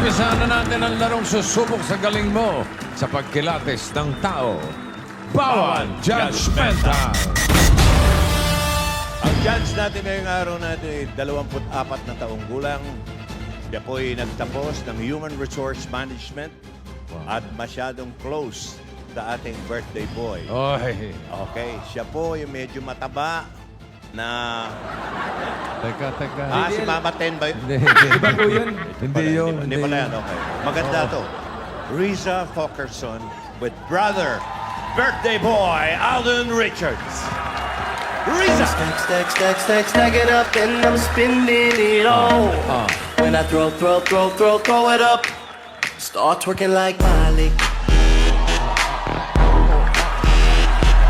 Umpisahan na natin ang larong susubok sa galing mo sa pagkilatis ng tao. Bawal Judgmental! Ang judge natin ngayong araw natin ay 24 na taong gulang. Siya po'y nagtapos ng Human Resource Management at masyadong close sa ating birthday boy. Oy, Okay, siya po yung medyo mataba na... teka. si Mama Ten ba yun? Hindi, hindi. Iba po yun. Hindi yun. Hindi pala yan, okay. Maganda to. Riza Fokerson with brother, birthday boy, Alden Richards. Riza! Stack it up and I'm spinning it all. When I throw it up, start twerking like Miley.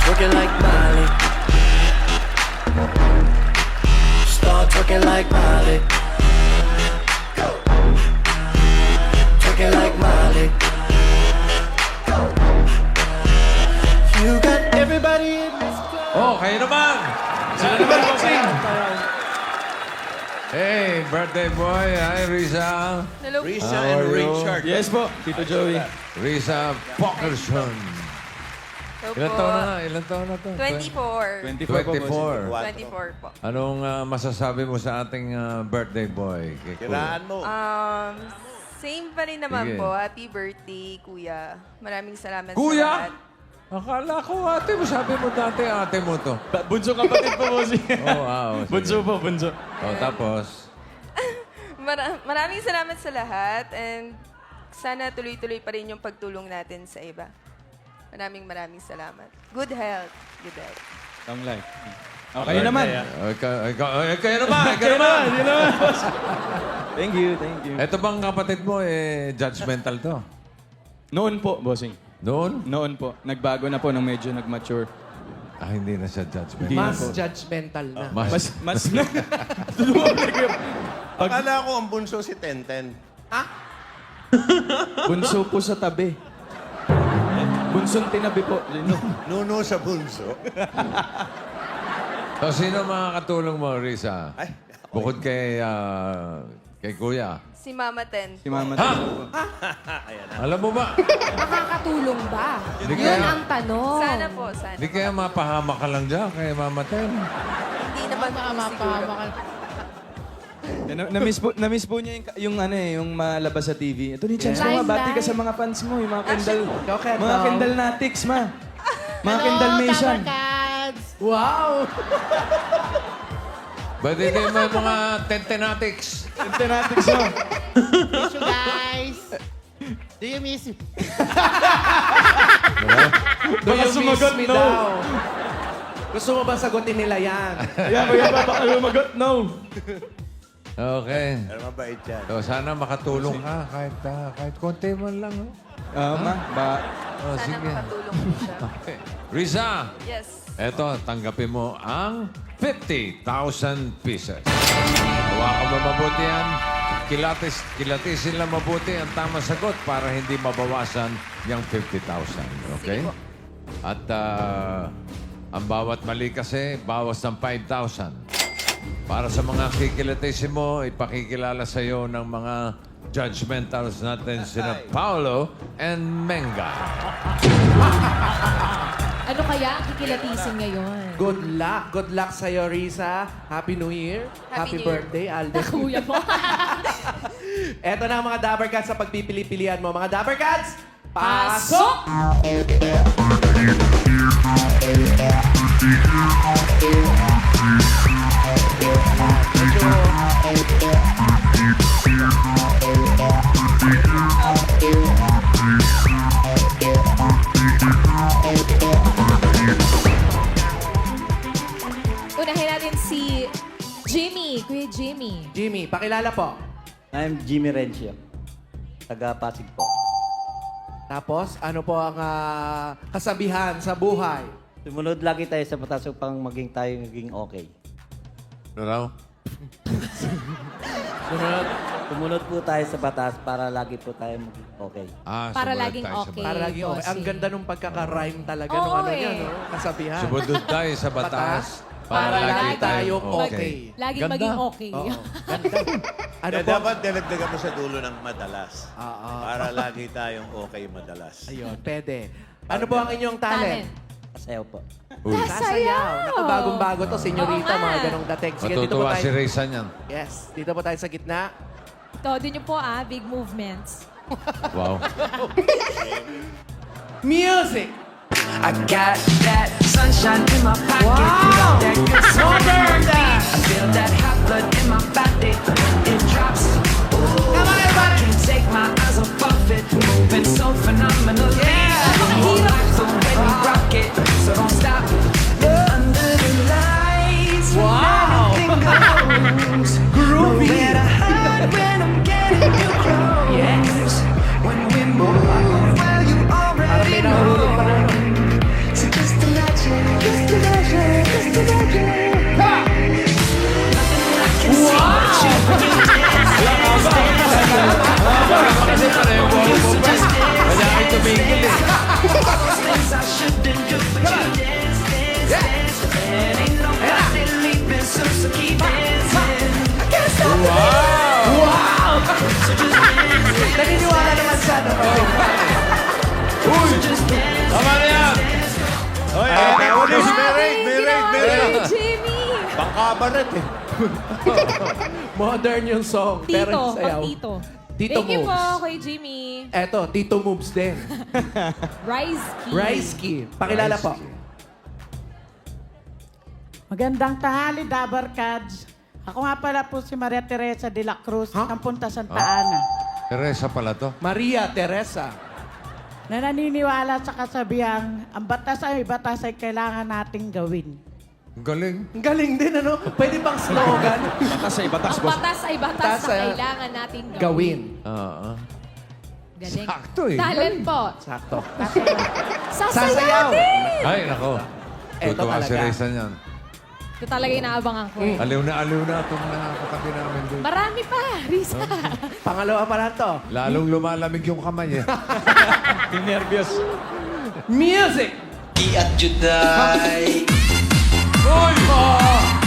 Twerking like Miley. Start twerking like Miley. Twerking like Miley. You got everybody in this club. Oh, kayo naman! Sino naman, bossing? Hey, birthday boy. Hi, Riza. Hello. Riza How and are you? Richard. Yes po, Tito Joey. Riza Pokerson. Hello Ilan po. taon na? Ilan taon na to? 24. 24 po, bossing. 24. 24 po. Anong masasabi mo sa ating birthday boy? Kay Kuya? Kiraan mo. Same pa rin naman Sige. po. Happy birthday, Kuya. Maraming salamat sa Kuya? lahat. Akala ko ate mo. Sabi mo dati ate mo to. Bunso kapatid po, bossing. Sige. Bunso po, bunso. Oh, tapos? Maraming salamat sa lahat and sana tuloy-tuloy pa rin yung pagtulong natin sa iba. Maraming salamat. Good health. Good health. Long life. Okay naman. Kayo naman! Kayo naman! Yun naman, boss. Thank you. Ito bang kapatid mo, judgmental to? Noon po, bossing. Noon? Noon po. Nagbago na po nung medyo nag-mature. Hindi na siya judgmental. Hindi na Mas po. judgmental na. Mas na. Dumabalik yung... Akala ko ang bunso si Tenten. Bunso po sa tabi. Bunsong tinabi po. Nuno sa bunso. So, sino makakatulong mo, Risa? Ay, Bukod kay Kuya. Si Mama Ten. Si Mama. Alam mo ba? Makakatulong ba? Hindi Yun kaya- ang tanong. Sana po, sana. Hindi kaya mapahama ka lang dyan kay Mama Ten. Hindi naman po siguro. Na-miss po niya yung ano yung malabas sa TV. Ito ni Chance, Live, mga bati ka live. sa mga fans mo, yung mga Kendall. Go, Kendall. Mga Kendall Natics, ma. Mga Kendall Mason. Wow! Pwede kayo may mga tentenatics. Kendall Natics, ma. Miss you guys! Do you miss me? Do Baka you miss sumagot, me no. daw? Gusto mo ba sagutin nila yan? Kaya baka lumagot, no. Okay. pero mabait yan. So, sana makatulong ka kahit konti man lang. Oh. Ma, Oh, Sana sige. makatulong po siya. Okay. Risa, Yes. eto, tanggapin mo ang 50,000 pieces. Hawakan mo mabuti yan. Kilatisin lang mabuti ang tamang sagot para hindi mabawasan yung 50,000. Okay? Sige po. At ang bawat mali kasi, bawas ng 5,000. Para sa mga kikilatisin mo, ipakikilala sa iyo ng mga judgmentals natin sina Paolo and Menga. Ano kaya ang kikilatisin ngayon? Good luck. Good luck sa'yo, Risa. Happy New Year. Happy New Year. birthday, Alden. Kuya mo. Eto na ang mga Dapper Cats sa pagpipili-pilian mo. Mga Dapper Cats, pasok! Unahin natin si Jimmy. Kuya Jimmy. Jimmy, pakilala po. I'm Jimmy Rencio. Taga Pasig po. Tapos, ano po ang kasabihan sa buhay? Sumunod lagi tayo sa batas upang maging okay. Ano raw? Sunod. Sumunod po tayo sa batas para lagi po tayo maging okay. Para sumunod laging tayo sa okay. Para lagi okay. Ang bossing. ganda nung pagkaka-rhyme talaga Oo, nung ano eh. niya, no? Kasabihan. Sumunod tayo sa batas Para lagi tayong okay. okay. Laging Ganda. maging okay. Oo. Ganda. Ano Kaya po? dapat dinagdagan mo sa dulo ng madalas. Oo. Para lagi tayong okay madalas. Ayun, pwede. Ano po ang inyong talent? Sasayaw po. Uy, Sasayaw. Nakabagong-bago to, senyorita, Oo nga. mga ganong dating. Sige, dito po matutuwa si tayo. Raysa niyan. Yes, dito po tayo sa gitna. Todo niyo po big movements. Wow. Music! I got that sunshine in my pocket. Got that good soul in my feet. I feel that hot blood in my body. It drops. Ooh, I can't take my eyes off of it. Moving so phenomenally. I like the way we rock it. So don't stop. Under the lights, Wow! everything goes. Groovy! Nowhere to hide when I'm getting you close. Yes. When we move, well, you Parang may already nahulog pa rin. know. So just imagine, just imagine, just imagine. Nothing I can see but you when you dance, Kasi pareho mo mo pa. Kaya ay tumingin eh. those things I shouldn't do, but you dance, dance, dance. And ain't nobody leaving soon, so keep dancing. I can't stop Wow! so just dance, Naniniwala naman siya na so just dance. Tama na yan! Oy, may rate. Jimmy! Pangkabaret eh. Modern yung song. Tito, pero yung sayaw. pang Tito. Tito Thank you moves. po kay Jimmy. Eto, Tito Moves din. Rice Key. Rice Key. Pakilala po. Magandang tanghali, Dabar Kads. Ako nga pala po si Maria Teresa de la Cruz, ng Punta Santa Ana, Teresa pala to. Maria Teresa. na naniniwala sa kasabihang, ang batas ay kailangan nating gawin. Ang galing. Ang galing din, ano? Pwede bang slogan? Ang batas ay batas Batas, na ah, kailangan nating gawin. Gawin. Oo. Galing. Sakto eh. Talent po. Sakto. Sasayaw Sasayaw. din! Ay, nako. Eto Tutuwa si talaga. Raysa niyan. Ito talaga inaabangan ko. Aliw na itong nakakatabi namin doon. Marami pa, Risa. Pangalawa pa lang to. Lalong lumalamig yung kamay eh. Music! At Juday. Uy!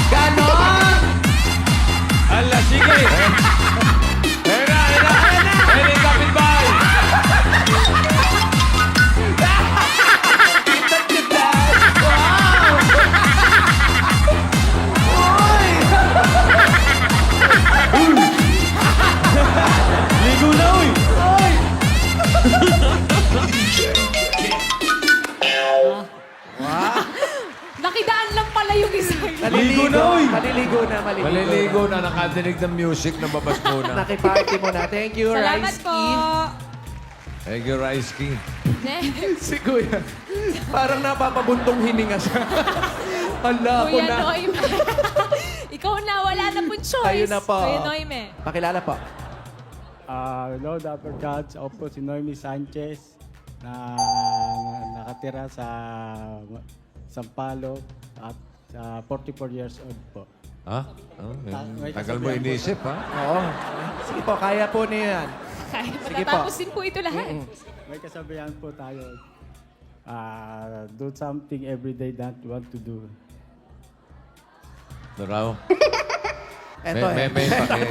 Ganon! Ala, sige! Hera! Hera yung kapitbahay! Ligo na, uy! Nakidaan lang pala yung isa. Naliligo na, uy! Maliligo na, maliligo. Maliligo na, nakadinig ng music na babas muna. Nakiparty muna. Thank you, Salamat Rice po. Key. Thank you, Rice Key. Next. Si Kuya. Parang napapabuntong hininga siya. Hala, ako Kuya na. Noime. Ikaw na, wala na po choice. Kayo na po. Kuya Noime. Pakilala po. Hello, Dabar Kads. Ako po si Noemi Sanchez na nakatira sa Sampaloc at 44 years old po. Ha? Oh, May tagal mo kasabihan po. inisip, ha? Oo. Sige po, kaya po niyo yan. Kaya Sige po. matatapos din po ito lahat. May kasabihan po tayo, do something every day that you want to do. Ito raw. Eto May paki.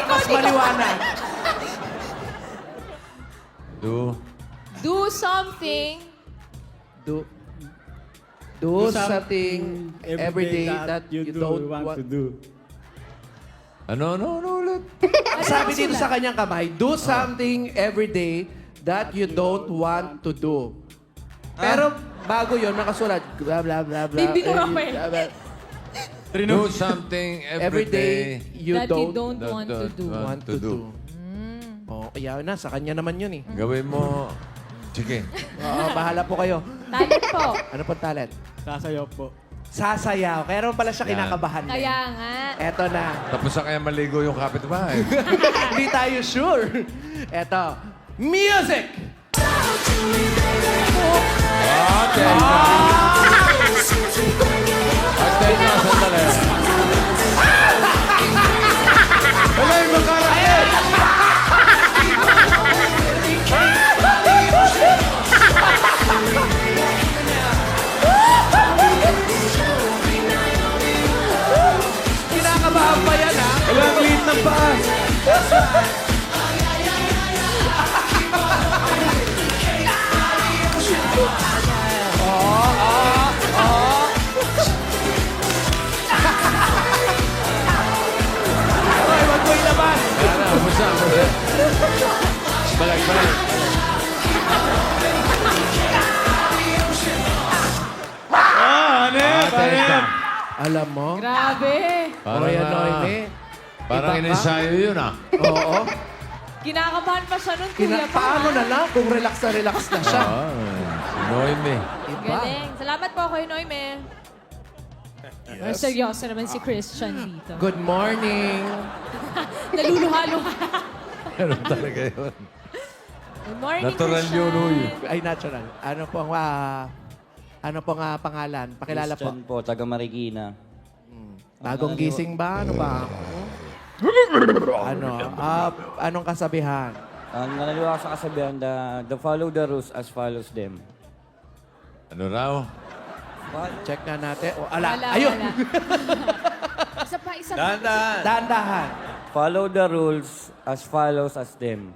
Mas maliwanag. Do something. Do something every day that you don't want to do. Ano ulit? Sabi dito sa kanyang kamay, do something every day that you don't want to do. Pero bago yon nakasulat, blah, blah, blah, blah. Hindi ko Rafael. blah, blah. Do something Every day you That you don't don't want to do. want to do. Oh, kaya na, sa kanya naman yun eh. Gawin mo. Sige. Oo, bahala po kayo. Talent po. Ano po talent? Sasayaw po. Sasayaw. Kaya naman pala siya Yan. kinakabahan. eh. Kaya nga. Eto na. Tapos na kaya maligo yung kapitbahay. Hindi tayo sure. Eto. Music! At na, sandali. Alay, makarakit! Hoy, wag mo ilaban. Umusa. Balik. Teka. Alam mo? Grabe. Parang, Oy, Noemi. parang Iba ka. in-ensayo yun Oo. Kinakabahan pa siya nun, Kuya pa. Paano na lang kung relax na siya? Si Noemi. Iba. Galing. Salamat po kay Noime. Seryoso naman si Christian dito. Good morning. Naluluha-luha. Meron talaga yun. Good morning, Natural Christian. yun, uy. Ay, natural. Ano pong pangalan? Pakilala po. Christian po, taga Marikina. Bagong gising ba? Ano ba? Anong kasabihan? Ang nanaliwa sa kasabihan, the follow the rules as follows them. Ano raw? Check na natin. Wala, Ayun! wala. Isa pa. Dahan-dahan. Dahan-dahan. Follow the rules as follows as them.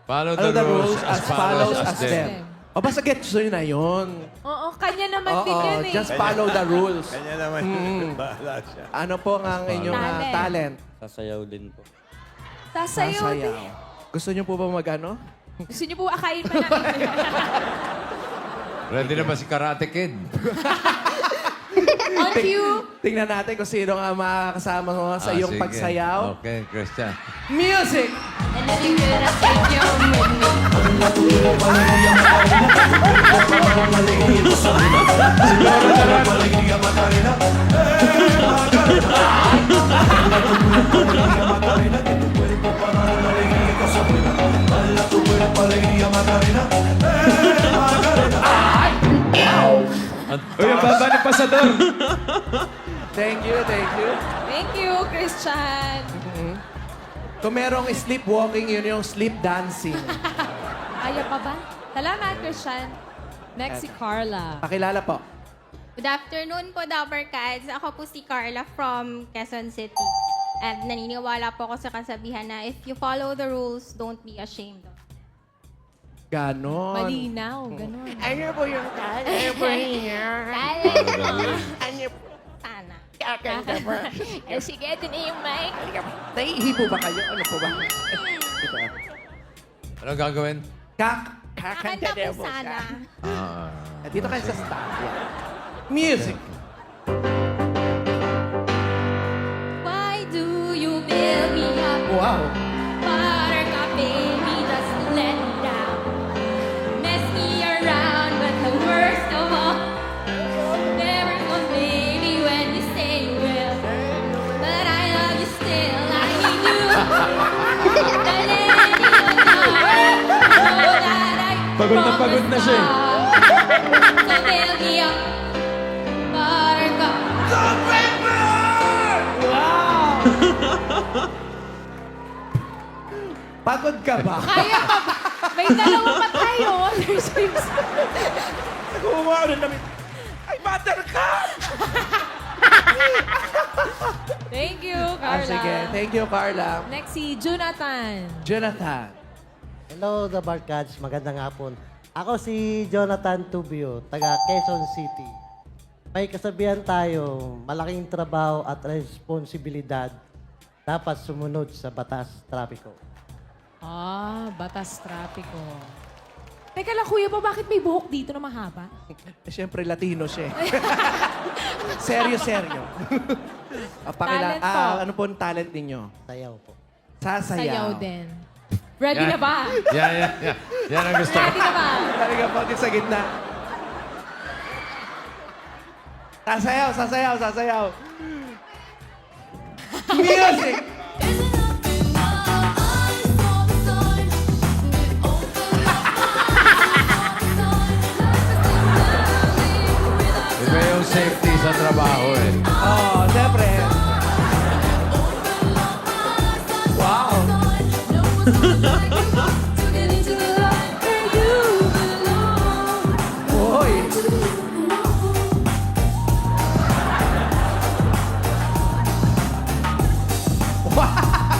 Follow Follow the rules as follows as them. them. O basta gets nyo na yun. Oo, kanya naman din yun eh. Just follow the rules. Kanya naman. Bahala siya. Ano po ang inyong talent? Sasayaw din po. Sasayaw din. Gusto nyo po ba mag-ano? Gusto niyo po akayin pa namin. Ready na ba si Karate Kid? On cue. Tingnan natin kung sino ang makakasama mo sa iyong sige. pagsayaw. Okay, Christian. Music! Uy, ang baba ni Pasador. Thank you, thank you. Thank you, Christian. Kung merong sleepwalking, yun yung sleep dancing. Kaya pa ba? Salamat, Christian. Next si Carla. Pakilala po. Good afternoon po, Dapper Cats. Ako po si Carla from Quezon City. At naniniwala po ako sa kasabihan na if you follow the rules, don't be ashamed. Ganon. Malinaw, ganun. Ano po yung kaya po niya? Ano po? Sana. Kakanta po. Sige, ito na yung mic. Naiihi po ba kayo? Ano po ba? Ito. Ano gagawin? Kakanta Kakanta po sana. Dito kayo sa staff. Music! Why do you build me up? Wow! Buttercup, baby, just let me down. Mess me around, but the worst of all, never come, baby, when you say you will. But I love you still, I need you. Don't let anyone know that I Pagod na siya eh. So build me up, Buttercup. Pagod ka ba? Kaya pa ba? May dalawa pa tayo. There's Kumuha rin namin. Ay, buttercup! Thank you, Carla. Sige. Thank you, Carla. Next si Jonathan. Jonathan. Hello, The Barkads. Magandang hapon. Ako si Jonathan Tubio, taga Quezon City. May kasabihan tayo, malaking trabaho at responsibilidad dapat sumunod sa batas trapiko. Batas trapiko. Teka lang, kuya pa, bakit may buhok dito na mahaba? Siyempre, Latino siya. Seryo. Talent po. Ano po ang talent ninyo? Sayaw po. Sasayaw. Sayaw din. Ready na ba? Yan. Yan ang gusto ko. Ready na ba? Talaga po, din sa gitna. Sasayaw. Music! Iba yung safety sa trabaho eh. Siyempre. Wow! Hoy! Wow!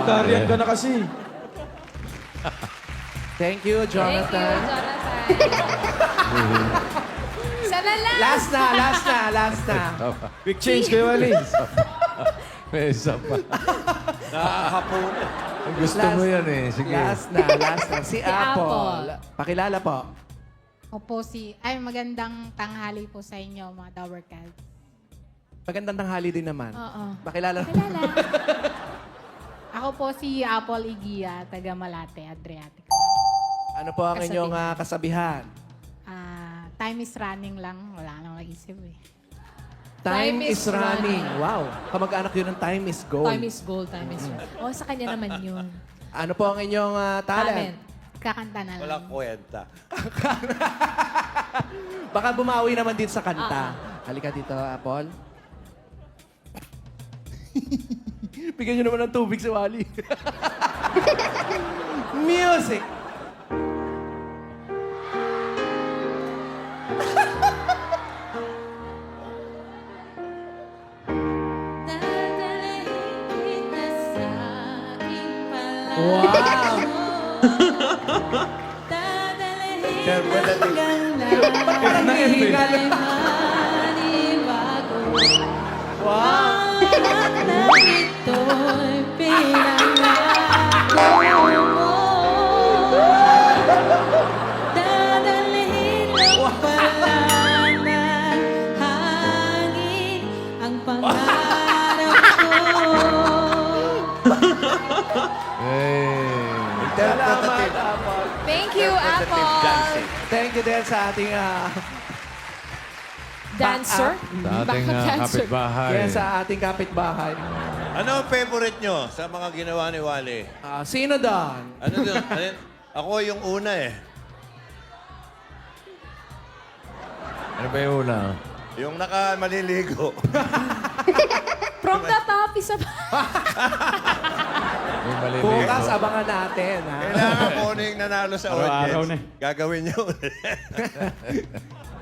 Vegetarian ka na kasi. Thank you, Thank you, Jonathan. Jonathan. Sana Last na. Quick change kayo, Ali. May isa pa. Nakakapon. Gusto mo yan eh. Sige. Last na. Si Apple. Apple. Pakilala po. Opo, magandang tanghali po sa inyo, mga Dower Cats. Magandang tanghali din naman. Oo. Pakilala. Ako po si Apple Igia, taga Malate, Adriatic. Ano po ang inyong kasabihan? Time is running lang, wala nang naisip eh. Time is running. Wow. Kamag-anak yun ng time is gold. Time is gold, time is gold. Oh, sa kanya naman yun. Ano po ang inyong talent? Kakanta na lang. Walang kwenta. Baka bumawi naman din sa kanta. Halika dito, Apple. Bigyan nyo naman ng tubig si Wally. Music! Wow! Parang nahihingal. Wow! Salamat, Apple. Thank you, Apple. Thank you din sa ating Dancer? Sa ating kapitbahay. yes, sa ating kapitbahay. Ano ang favorite nyo sa mga ginawa ni Wally? Sino doon? Ano doon? Ako yung una eh. Ano ba yung una? Yung nakamaliligo. From the top, isa pa. Yung maliligo. Bukas, abangan natin. Ha? Kailangan ko na yung nanalo sa Araw-araw audience. na. Gagawin nyo.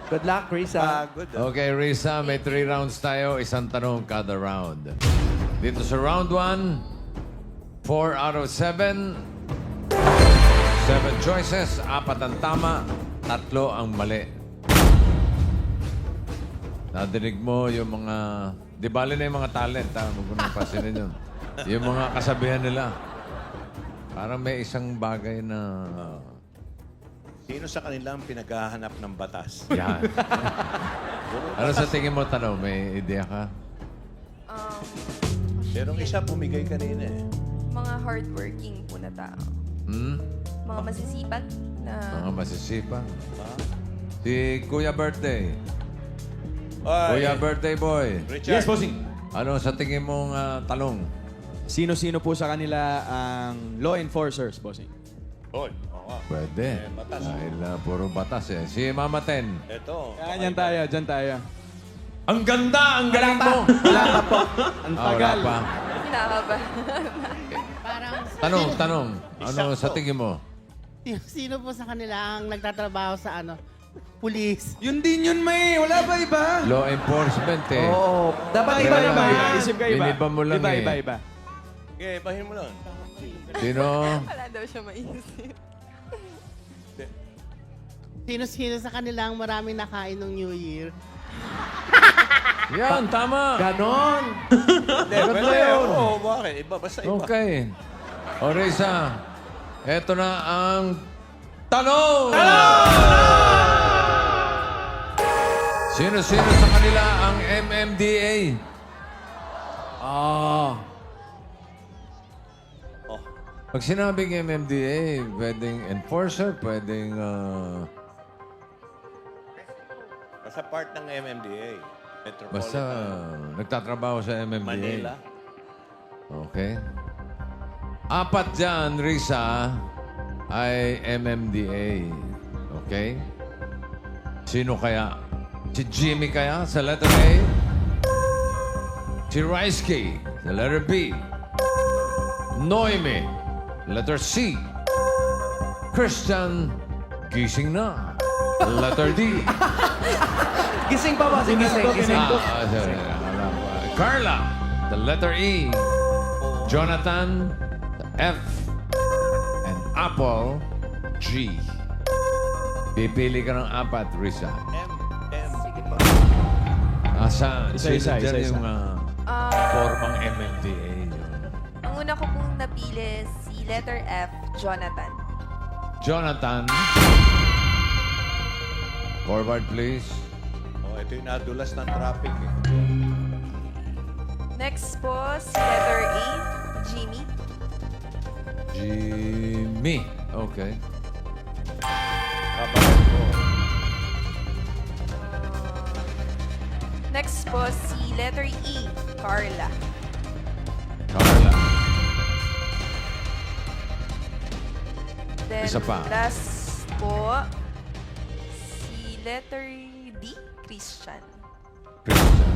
Good luck, Chris. Good. Okay, Risa, may 3 rounds tayo. Isang tanong kada round. Dito sa round 1, 4 out of 7. 7 choices, 4 ang tama, 3 ang mali. Nadinig mo yung mga... Di bali na yung mga talent, ha? Huwag mo nang pasinin yun. Yung mga kasabihan nila. Parang may isang bagay na... Sino sa kanila ang pinaghahanap ng batas? Yan. Ano sa tingin mo, tanong? May idea ka? Merong isa bumigay kanina eh. Mga hardworking po na tao. Hmm? Mga masisipag na... Mga masisipag. Si Kuya Birthday. Ay, Kuya Birthday Boy. Richard. Yes, bossing. Ano sa tingin mong talong? Sino-sino po sa kanila ang law enforcers, bossing? Hoy, oo nga. Pwede. batas. Dahil puro batas eh. Si Mama Ten. Ito. Yan tayo, dyan tayo. Ang ganda! Ang galing mo! Wala pa po. Ang Wala tagal. pa. Kinakabahan. Tanong. Ano sa tingin mo? Sino po sa kanila ang nagtatrabaho sa pulis? Yun din yun, may. Wala ba iba? Law enforcement eh. Oo. Dapat Iba, iba-iba. iba. Isip ka iba. Iniba mo lang eh. Iba. Okay, bahin mo lang. Sino? Wala daw siya maisip. Sino sa kanila ang maraming nakain ng New Year? Yan, tama. Ganon. Pwede yun. Oo, bakit? Iba, basta iba. Okay. O Risa, eto na ang tanong! Sino-sino sa kanila ang MMDA? Oh. Pag sinabing MMDA, pwedeng enforcer, pwedeng... Basta part ng MMDA. Metropolitan. basta nagtatrabaho sa MMDA. Manila. Okay. 4 dyan, Risa, ay MMDA. Okay? Sino kaya? Si Jimmy kaya sa letter A? Si Risky sa letter B? Noemi, letter C? Christian, gising na. Letter D. Gising pa ba? Gising. Sorry. Carla, the letter E. Jonathan, F and Apple, G. Pipili ka ng apat, Risa. Sige po. Asa, Isa-isa, sino dyan isa-isa. yung formang MMDA? Ang una ko pong napili si letter F, Jonathan. Jonathan. Forward, please. Oh, ito yung nadulas ng traffic eh. Next po, si letter A, Jimmy. Jimmy. Okay. Kapatid ko. Next po, si letter E, Carla. Carla. Then, Isa pa. last po, si letter D, Christian. Christian.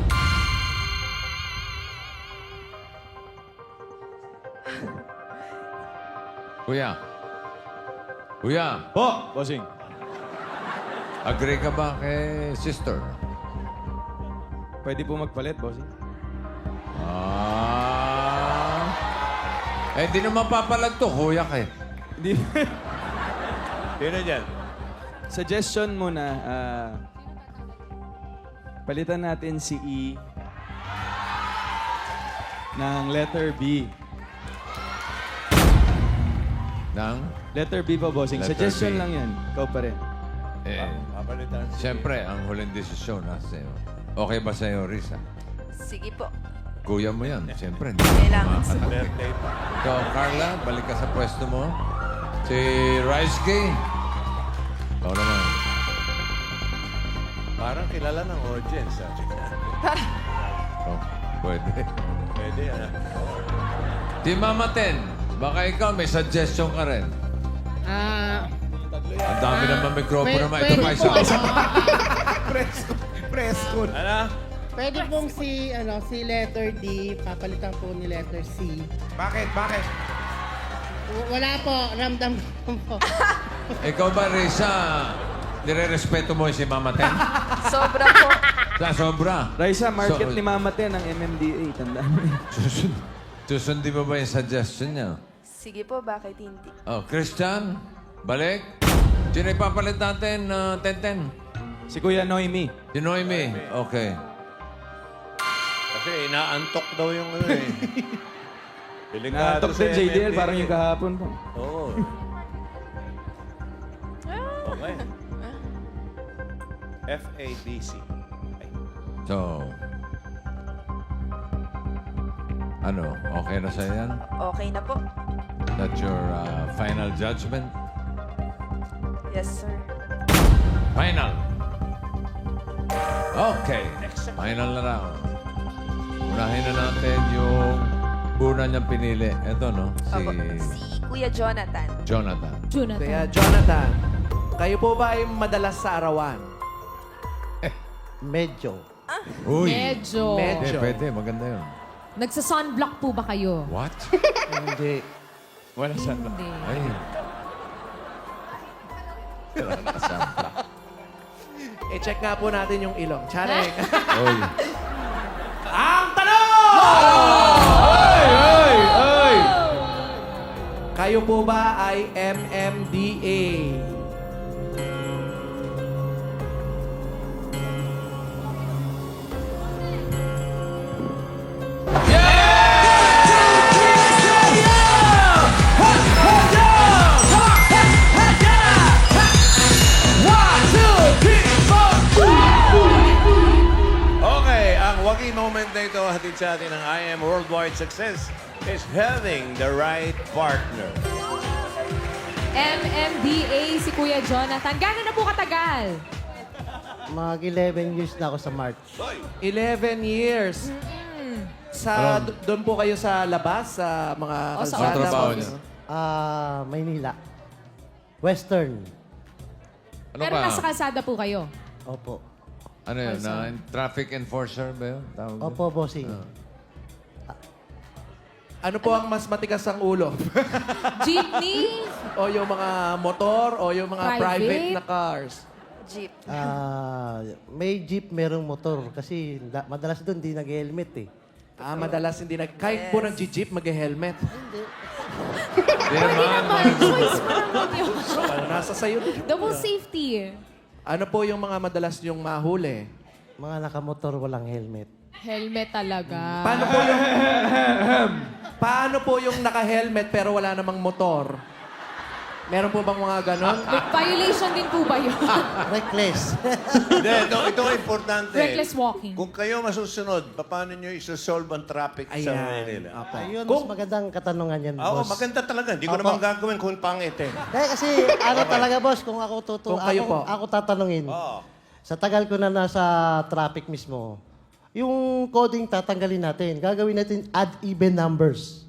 Kuya. Kuya, Po, bossing. agree ka ba kay sister? Pwede po magpalit, bossing. Di naman papalag to, kuya ka eh. Hindi. Sino dyan? Suggestion muna, palitan natin si E ng letter B. Nang? Letter B pa, bossing. Letter Suggestion B. lang yan. Ikaw pa rin. Papalitan. Siyempre, ang huling desisyon nasa iyo. Okay ba sa'yo, Risa? Sige po. Kuya mo yan, siyempre. Kailangan sa Birthday pa. Ikaw, Carla, balik ka sa pwesto mo. Si Raisky. Ikaw naman. Parang kilala ng audience. Oh, pwede. Pwede, ano? Team Mama 10, baka ikaw may suggestion ka rin. Ang dami naman mikropono naman. Ito pa isa. Presko. Ano? Pwede pong si letter D, papalitan po ni letter C. Bakit? Bakit? Wala po, ramdam ko po. Ikaw ba, Risa, nire-respeto mo si Mama 10? Sobra po. Sa sobra. Raisa, market So- ni Mama Ten ang MMDA. Tandaan mo yun. Susundin mo ba yung suggestion niya? Sige po, bakit hindi? Oh, Christian, balik. Sino ipapalit natin, 10-10? Si Kuya Noemi. Si Noemi. Okay. Kasi inaantok daw yung ano eh. Delikado Natok sa din, JDL, MMDA. parang yung kahapon po. Oo. Okay. FADC. Okay. So, ano, okay na sa'yo yan? Okay na po. That's your final judgment? Yes, sir. Final. Okay. Final na round. Unahin na natin yung una niyang pinili. Ito, no? Opo, si Kuya Jonathan. Jonathan. Jonathan. Kaya, Jonathan, kayo po ba ay madalas sa arawan? Medyo. Uy. Medyo. Hindi, pwede. Maganda yun. Nagsa-sunblock po ba kayo? What? Hindi. Wala siya. Hindi. Ay. I-check nga po natin yung ilong. Charing. Uy. Ang tanong! Ay! Kayo po ba ay MMDA? Okay, ang wagi moment na ito hatid sa atin ng IM Worldwide Success is having the right partner. MMDA si Kuya Jonathan. Gano'n na po katagal? Mag 11 years na ako sa March. 11 years. Sa doon po kayo sa labas sa mga O, sa Ano trabaho mga- niya? Maynila. Western. Ano Pero ba? nasa kalsada po kayo. Opo. Ano yun? Traffic enforcer ba yun? Tawag yun? Opo, bossing. Ano po ang mas matigas ang ulo? Jeepney? o yung mga motor o yung mga private na cars? Jeep. May jeep, merong motor. Kasi madalas doon di nag-helmet eh. Madalas hindi kahit po nag-jeep, mag-helmet. Hindi. Hindi Pwede naman. naman. Choice mo naman yun. Nasa sayo. Double safety. Ano po yung mga madalas yung mahuli? Mga nakamotor walang helmet. Helmet talaga. Paano po yung naka-helmet pero wala namang motor? Meron po bang mga ganon? Violation din po ba yun? Reckless. Hindi, ito ang importante. Reckless walking. Kung kayo masusunod, paano nyo isosolve ang traffic sa Manila? Apo. Ayun, mas magandang katanungan yan, Oo, boss. maganda talaga. Hindi ko naman gagawin kung pangit eh. Kasi ano talaga, boss, kung ako Kung kayo po. ako tatanungin. Oo. Sa tagal ko na nasa traffic mismo, yung coding tatanggalin natin. Gagawin natin add-even numbers.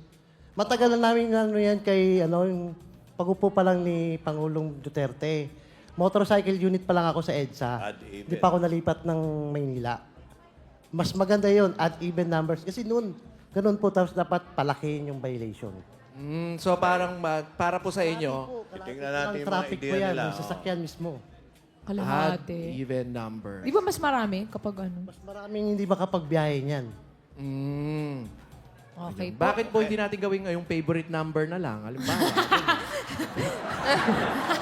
Matagal na namin yan kay yung pagupo pa lang ni Pangulong Duterte. Motorcycle unit pa lang ako sa EDSA. Add-even. Hindi pa ako nalipat ng Maynila. Mas maganda yon add-even numbers. Kasi noon, ganun po, tapos dapat palakihin yung violation. So parang para po sa inyo, Tingnan natin yung mga traffic idea po yan, nila. yung sasakyan mismo. add Kalahati. even number. Di ba mas marami kapag ano? Mas maraming hindi makapagbiyahe niyan. Okay po. Bakit po hindi natin gawin ngayong favorite number na lang? Halimbawa.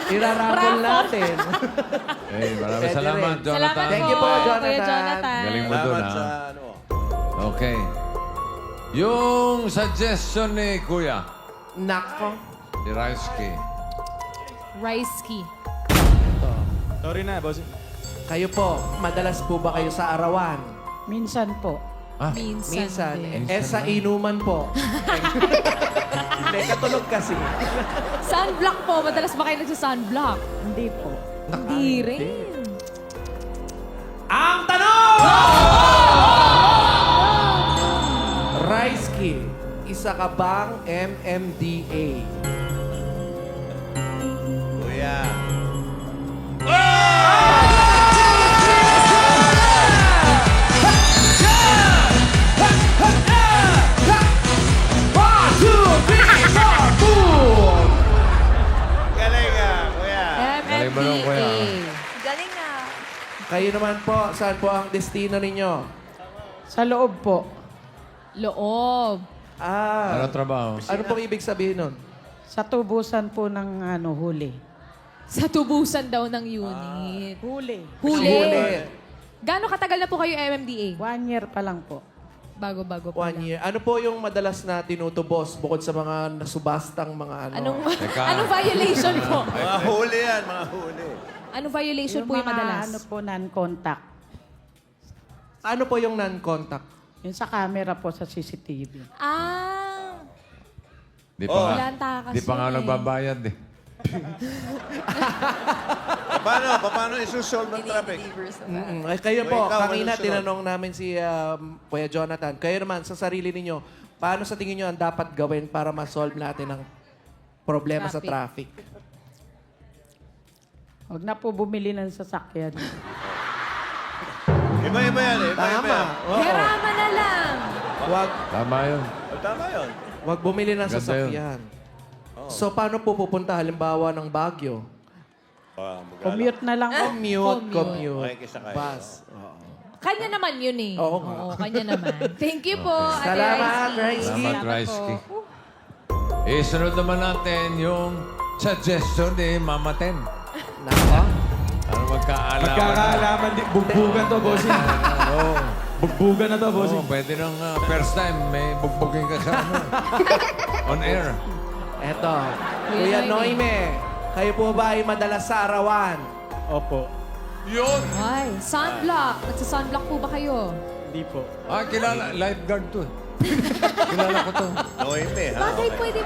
Irarapol natin. Hey, maraming Pwede salamat, rin. Jonathan. Salamat Thank you po, Jonathan. Kuya Jonathan. Galing mo doon, Salamat ha? sa ano. Okay. Yung suggestion ni Kuya, Nako. ni Raisky. Risky. Sorry na, boss. Kayo po, madalas po ba kayo sa arawan? Minsan po. Minsan. Minsan. din. Sa inuman po. Hindi, katulog kasi. Sunblock po. Madalas ba kayo nagsa-sunblock? Hindi po. Hindi rin. Ang tanong! Raisky, isa ka bang MMDA? Kuya. Galing kuya. Galing mo nun, Kuya. Galing na. Kayo naman po, saan po ang destino ninyo? Sa loob po. Loob. Ano trabaho? Ano pong ibig sabihin nun? Sa tubusan po ng huli. Sa tubusan daw ng unit. Huli. Huli. Huli. Gano'ng katagal na po kayo MMDA? 1 year pa lang po. Bago-bago pa 1 lang. year. Ano po yung madalas na tinutubos bukod sa mga nasubastang mga ano? Anong violation po? Mga huli yan, mga huli. Anong violation po yung madalas? po, non-contact. Ano po yung non-contact? Yung sa camera po sa CCTV. Ah, Di pa nga, Walang takas di pa nga yun eh. nagbabayad eh. Paano isusolve ang traffic? Ay, kayo po, Ikaw, kanina ano sunod? tinanong namin si Kuya Jonathan. Kayo naman, sa sarili ninyo, paano sa tingin nyo ang dapat gawin para ma-solve natin ang problema sa traffic? Huwag na po bumili ng sasakyan. Iba-iba yan eh. Tama. Oo. Hiraman na lang. Wag, Tama yun. Tama yun. wag bumili ng Ganda sasakyan. So, paano po pupunta halimbawa ng Baguio? Commute na lang po. Commute. Makikisakay. Bus. Kanya naman yun eh. Oo nga. kanya naman. Thank you po, Ate Salamat, Raisky. Raisky. Salamat, Raisky. Isunod naman natin yung suggestion ni Mama Ten. Nako. Ano magkaalaman? Magkakaalaman din. Bugbugan to, bossing. Oo. Bugbugan na to, bossing. Oo, pwede nung first time may bugbugin ka sa ano. On air. Eto. Kuya Noime, kayo po ba ay madalas sa arawan? Opo. Yun! Ay, sunblock. Nagsa-sunblock po ba kayo? Hindi po. Kilala. Lifeguard to eh. Kilala ko to. Noime, ha? Bagay, Okay. pwede.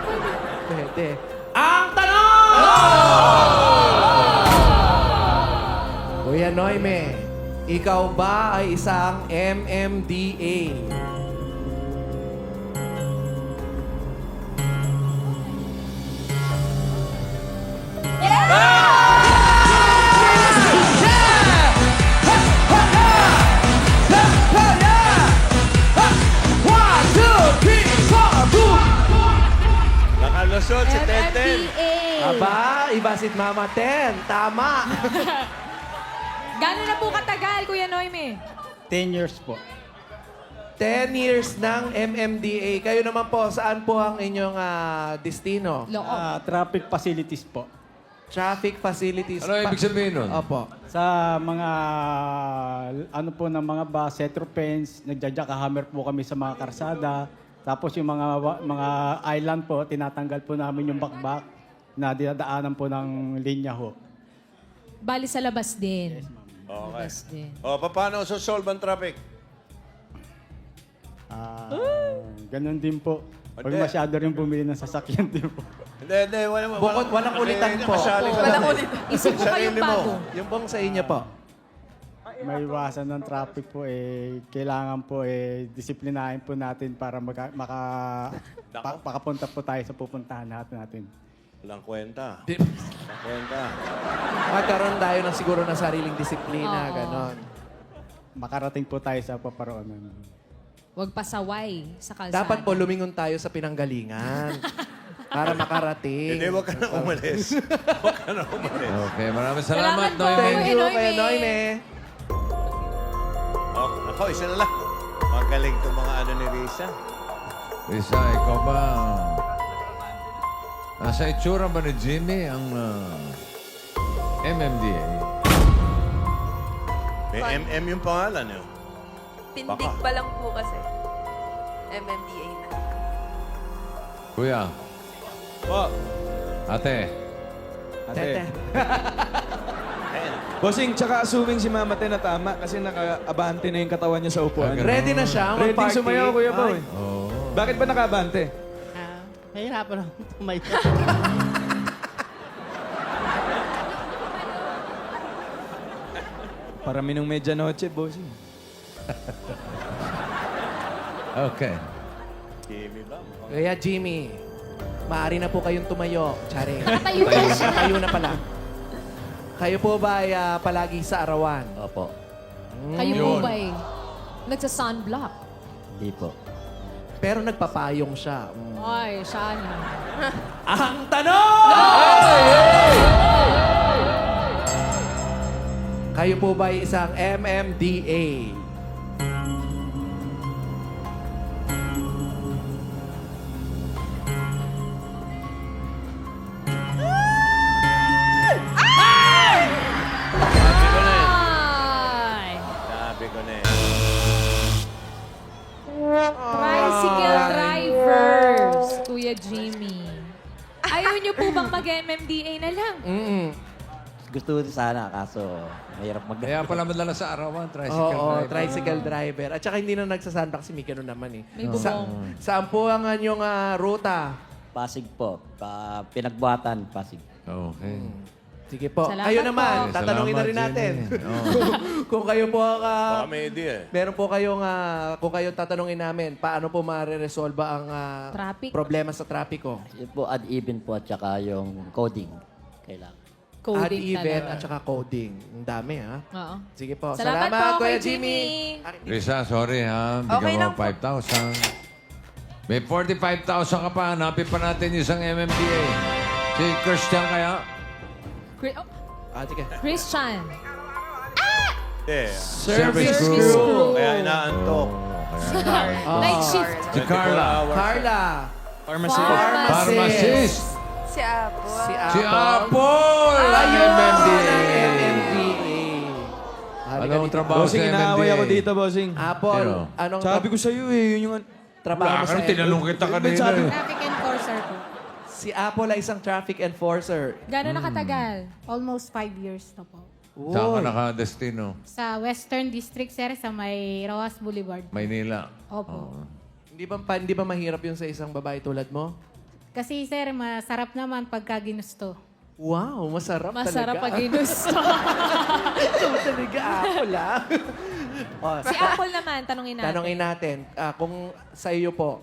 Pwede. Ang tanong! Kuya Noime, ikaw ba ay isang MMDA? Nakalusot si Tenten. MMDA. Aba, iba si Mama Ten. Tama. Gano'n na po katagal, Kuya Noime? 10 years po. 10 years ng MMDA. Kayo naman po, saan po ang inyong destino? Loob. Traffic facilities po. Traffic facilities. Ano ibig sabihin nun? Opo. Sa mga, ano po ng mga bus, setropens, nagja-jackhammer po kami sa mga karsada. Tapos yung mga island po, tinatanggal po namin yung bakbak na dinadaanan po ng linya ho. Bali sa labas din. Okay. Labas din. O, paano solve ang traffic? Ganun din po. Pag Hindi. masyado rin bumili ng sasakyan din po. Hindi. Walang ulitan po. Kasali ka Walang lang. ulit. Isip ko kayong Sarili mo. bago. Yung pong sa inyo po. May iwasan ng traffic po kailangan po disiplinahin po natin para makapunta po tayo sa pupuntahan natin. Walang kwenta. Di- Walang kwenta. Magkaroon tayo ng siguro ng sariling disiplina, Oo. ganon. Makarating po tayo sa paparoonan. Huwag pasaway sa kalsada. Dapat po lumingon tayo sa pinanggalingan para makarating. Hindi, huwag ka na umalis. Huwag ka na umalis. Okay, maraming salamat, Salamat po. Noemi. Thank you, Noemi. Kuya Noime. Ako, isa na lang. Magaling itong mga ano ni Risa. Risa, ikaw ba? Nasa itsura ba ni Jimmy ang MMDA? May MM yung pangalan yun. Tindig Baka. pa lang po kasi. MMDA na. Kuya, Po. ate, Tete. Bossing, tsaka assuming si Mama Te na tama kasi naka-abante na yung katawan niya sa upuan. Ready na siya, Ready mag-party. sumayaw, Kuya Boy. Ay. oh, Bakit ba naka-abante? Mahirapan lang tumayo. Para minong medianoche, Bossing. okay. Jimmy ba? Kaya Jimmy, maaari na po kayong tumayo. Tsare. Nakatayo na siya. Tayo na pala. Kayo po ba ay palagi sa arawan? Opo. Kayo po ba nagsa-sunblock? Hindi po. Pero nagpapayong siya. Ay, sana. Ang tanong! Kayo po ba ay isang MMDA? Ay! Sabi ko na eh. Tricycle drivers, Kuya Jimmy. Ayaw niyo po bang mag-MMDA na lang? Gusto ko sana, kaso mahirap mag... Kaya pala madala sa arawan, tricycle Oo, driver. tricycle driver. At saka hindi na nagsasandbox si Mikano naman eh. May bubong. Saan po ang inyong ruta? Pasig po. Pinagbuhatan, Pasig. Okay. Sige po. Salamat Kayo naman, po. tatanungin na rin Salamat, natin. Jimmy. Oo. Kung kayo po ang... Baka may idea eh. meron po kayong... kung kayo tatanungin namin, paano po ma-resolve ang Traffic? problema sa trapiko? Yun po, odd even po, at saka yung coding. Kailangan. Add Coding event talaga. at saka coding. Ang dami, ha? Oo. Sige po. Salamat po, Kuya kay Jimmy. Jimmy. Risa, sorry ha. Okay Bigyan lang mo po. 5,000. May 45,000 ka pa. Hanapin pa natin yung isang MMDA. Si Christian kaya? Sige. Christian. Eh, Service Service crew. crew. kaya inaantok. Night shift. Si Carla. Carla. Pharmacist. Si Apo. Si Si Apple. Ang Ayun! MMDA. MMDA. Anong trabaho sa Bossing, MMDA? inaaway ako dito, Bossing. Apple. Pero, Anong Sabi ko sa'yo yun yung... trabaho mo Wala sa ka, tinanong kita kanina. Sabi- eh. Traffic enforcer po. Si Apple ay isang traffic enforcer. Gano'n nakatagal? Almost 5 years na po. Saan ka Uy. nakadestino? Sa Western District, sir, sa may Rojas Boulevard. Maynila. Opo. Hindi ba mahirap yun sa isang babae tulad mo? Kasi, sir, masarap naman pagka ginusto. Wow, masarap, Masarap talaga. pag ginusto. Ito talaga, Apple, ah. Oh, Si Apple naman, tanungin natin. tanongin natin, kung sa iyo po,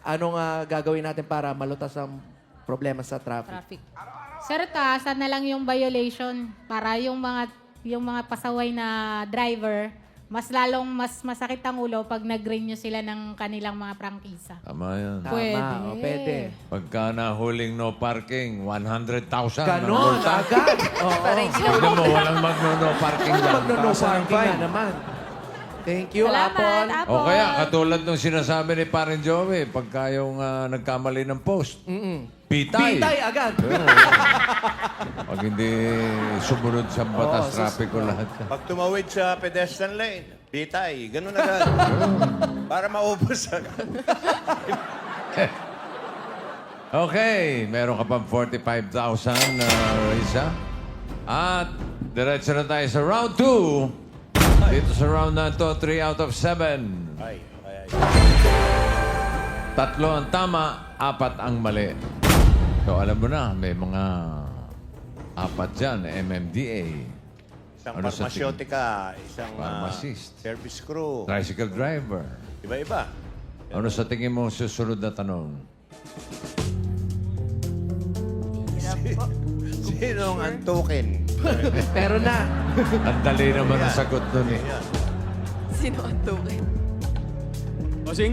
anong gagawin natin para malutas ang problema sa traffic? Traffic. Sir, taasan na lang yung violation para yung mga pasaway na driver, mas masakit ang ulo pag nag-renew sila ng kanilang mga prangkisa. Tama yan. Tama, Pwede. pwede. Pagka nahuling no parking, 100,000. Ganon, agad. Oo. Parang Tignan mo, walang magno-no parking lang. Magno-no parking na naman. Thank you, Salamat, Apon. Apon. O kaya, katulad nung sinasabi ni Parin Joey, pagka yung nagkamali ng post, pitay. Pitay agad. Pag hindi sumunod sa batas, trapiko lahat. Pag tumawid sa pedestrian lane, bitay. Ganun agad. Para maubos agad. Okay, meron ka pang 45,000, Risa. At diretso na tayo sa round 2. Dito sa round na to, 3 out of 7. Ay. 3 ang tama, 4 ang mali. So alam mo na, may mga 4 dyan, MMDA. Isang Ano sa farmasyotika, isang Pharmacist. service crew. Tricycle driver. Iba-iba. Ano sa tingin mo susunod na tanong? Sinong antukin? Pero na. Ang dali naman ang sagot dun eh. Sino ang tukin? Bossing,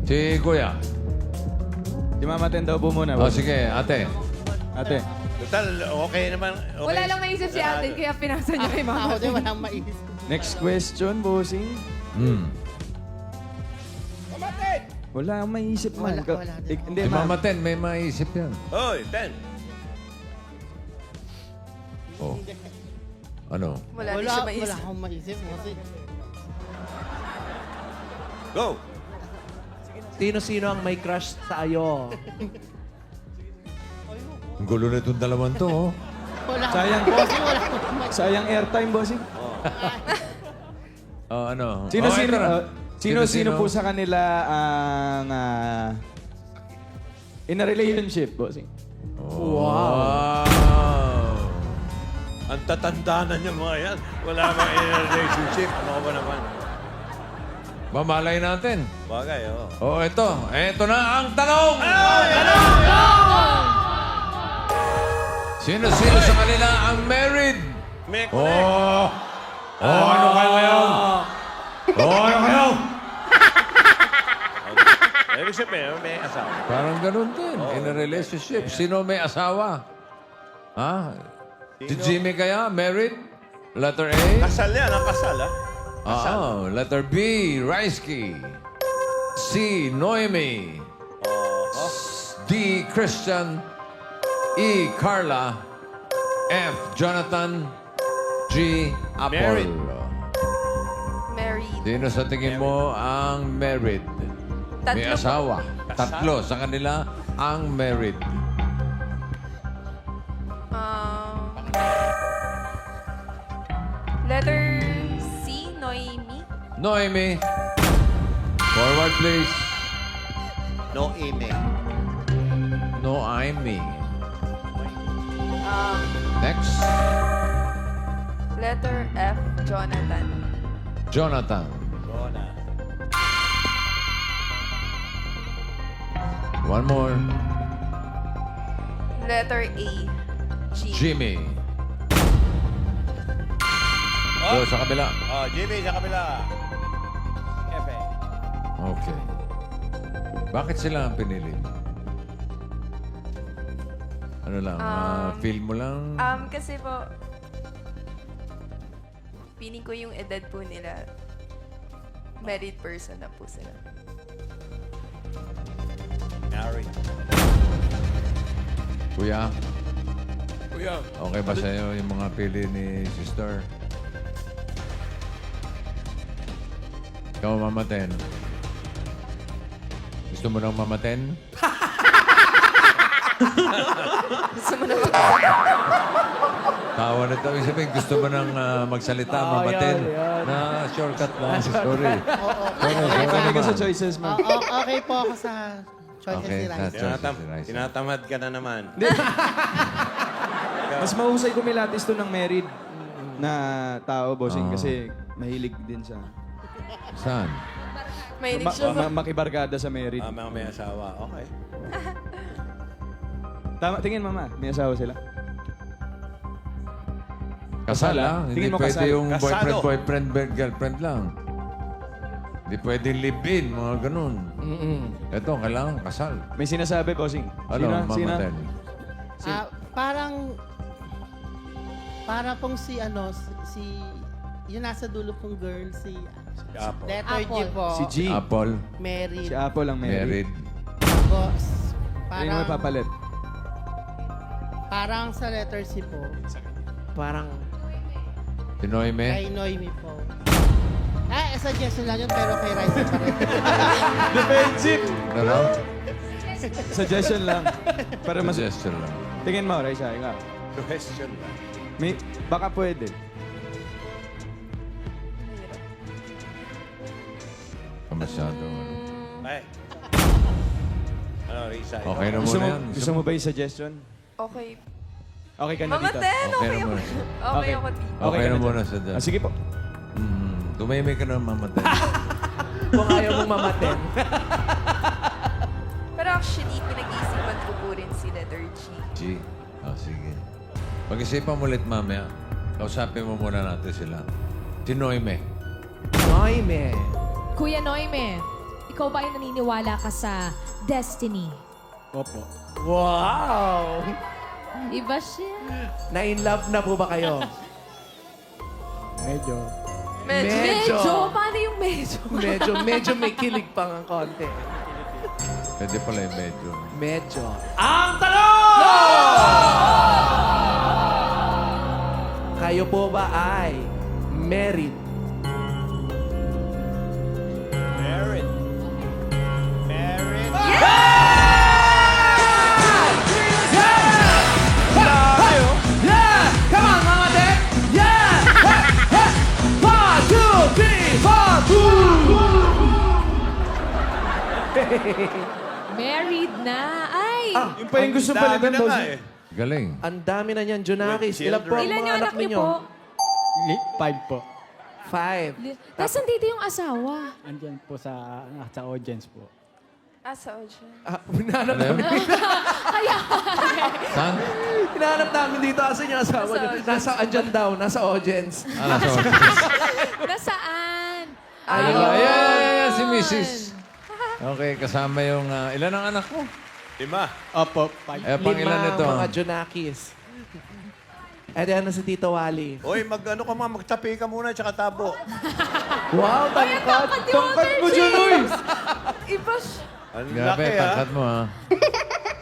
Si Kuya. si Mama Ten daw po muna. O bossing. sige, ate. Ate. Total, okay naman. Okay. Wala lang maisip si Alden, kaya pinasa niya kay Mama. Ako din, walang maisip. Next question, bossing. Wala akong maisip man. Wala din. Hindi, Si ma'am. Mama Ten, may maisip yan. Hoy, 10. Oh. Ano? Wala din siya Wala maisip. akong maisip. Kasi Go. Sino-sino ang may crush sa iyo? Ang gulo na itong dalawang to, oh. wala Sayang. bossing, wala akong maisip. Sayang airtime, bossing. Oh, ano? Sino-sino ito na. sino-sino po sa kanila ang in a relationship, bossing? Wow! Ang tatanda na niya mga yan. Wala mang in a relationship. Ano ka ba naman? Mamalay natin. Bagay, oo. Oh, ito. Ito na ang tanong! Sino-sino sa kanila ang married? May connect. Oh! Oh, ano kayo ngayon? Oh, ano kayo? Ibig sabihin, may asawa. Parang ganun din. In a relationship. Sino may asawa? Ha? Si Jimmy kaya? Married? Letter A? Kasal yan, ang kasal, ha? Oo. Letter B, Reisky. C, Noemi. D, Christian. E, Carla. F, Jonathan. G, Apple. Married. Married. Sino sa tingin mo ang married? May Tatlo po. asawa. Kasal. 3 sa kanila ang married. Letter C, Noemi. Noemi. Forward, please. No email. Noemi. Next. Letter F, Jonathan. Jonathan. Rona. One more. Letter A, G. Jimmy. Go sa kabila. Oh, Jimmy, sa kabila. Epe. Okay. Bakit sila ang pinili? Ano lang, feel mo lang? Kasi po, feeling ko yung edad po nila, married person na po sila. Married. Kuya? Kuya. Okay ba sa'yo yung mga pili ni sister? Ikaw mamaten. Gusto mo nang mamaten? Gusto mo na Tawa na tayo. Sabihin, gusto mo nang magsalita, mamaten? Na shortcut lang. Sorry. Kami ka sa choices, ma'am. Okay po ako sa choices Okay, ni that's Rice. right. Tinatamad ka na naman. Mas mahusay kumilatis to ng married na tao, bossing, kasi mahilig din sa Saan? Mahilig siya sa... makibarkada sa married. Mga may asawa. Okay. Tama, tingin, mama. May asawa sila. Kasal, ha? Hindi Tingin mo pwede kasal. yung Kasado. boyfriend, girlfriend lang. Hindi pwede live-in, mga ganun. Ito, kailangan kasal. May sinasabi, bossing. Ano, Sino? mamaten? Parang... Para pong si Yung nasa dulo pong girl, si Apple. letter G Apple. po. Si G. Apple. Married. Si Apple ang Married. married. Tapos, Ayun yung mapapalit. parang sa letter C po. Parang, Kay Tinoyme. Noemi po. Suggestion lang yun, pero kay Raisa pa rin. Defensive! Ano? Suggestion lang. Para mas... Suggestion lang. Tingin mo, Raisa, ikaw. Question lang. Baka pwede. Masyado. Ay. Ano, Risa? ikaw? Okay na Gusto muna mo, yan. gusto mo ba yung suggestion? Okay. Okay ka na Mama dito? Ten, Okay okay na ako. muna. Okay Okay. ako dito. Okay na dyan. muna sa dyan. Sige po. Tumahimik ka na, mamatay. kung ayaw mong mamaten. Pero actually, pinag-iisipan ko po rin si letter G. G. Sige. Pag-isipan mo ulit mamaya. Kausapin mo muna natin sila. Tinoyme. Noime. Kuya Noime, ikaw ba ay naniniwala ka sa destiny? Opo. Wow! Iba siya. Na-in love na po ba kayo? Medyo. Medyo. Paano yung medyo? medyo may kilig pang ang konti. Pwede pala yung medyo. Medyo. Ang tanong! Kayo po ba ay married? Married. Married. Yeah! Come on, Mama Ted! Yeah! One, two, three, four, Married na. Ay! Yung pa yung gusto Dami palitan, na boss. nga eh. Galing. Ang dami na niyan, Junakis. With Ilan po ang Ilan mga yung anak anak niyo ninyo? po? 5 po. 5. Tapos nandito yung asawa. Andyan po sa audience po. Asa Ocean. Hinahanap Ano yun? namin. Saan? Hinahanap namin dito. Asan yung asawa niyo? Nasa, andyan daw. Nasa audience. Nasa Nasaan? Ayan, si Mrs. Okay, kasama yung... ilan ang anak mo? 5. Opo, 5. Eh, pang ilan ito? Mga Junakis. Eh, diyan na si Tito Wally. Oy, magtapi ka muna, tsaka tabo. Wow, tangkad. Tangkat mo dyan, oy! Iba siya. Ang Grabe, laki, ha? tangkat mo, ha?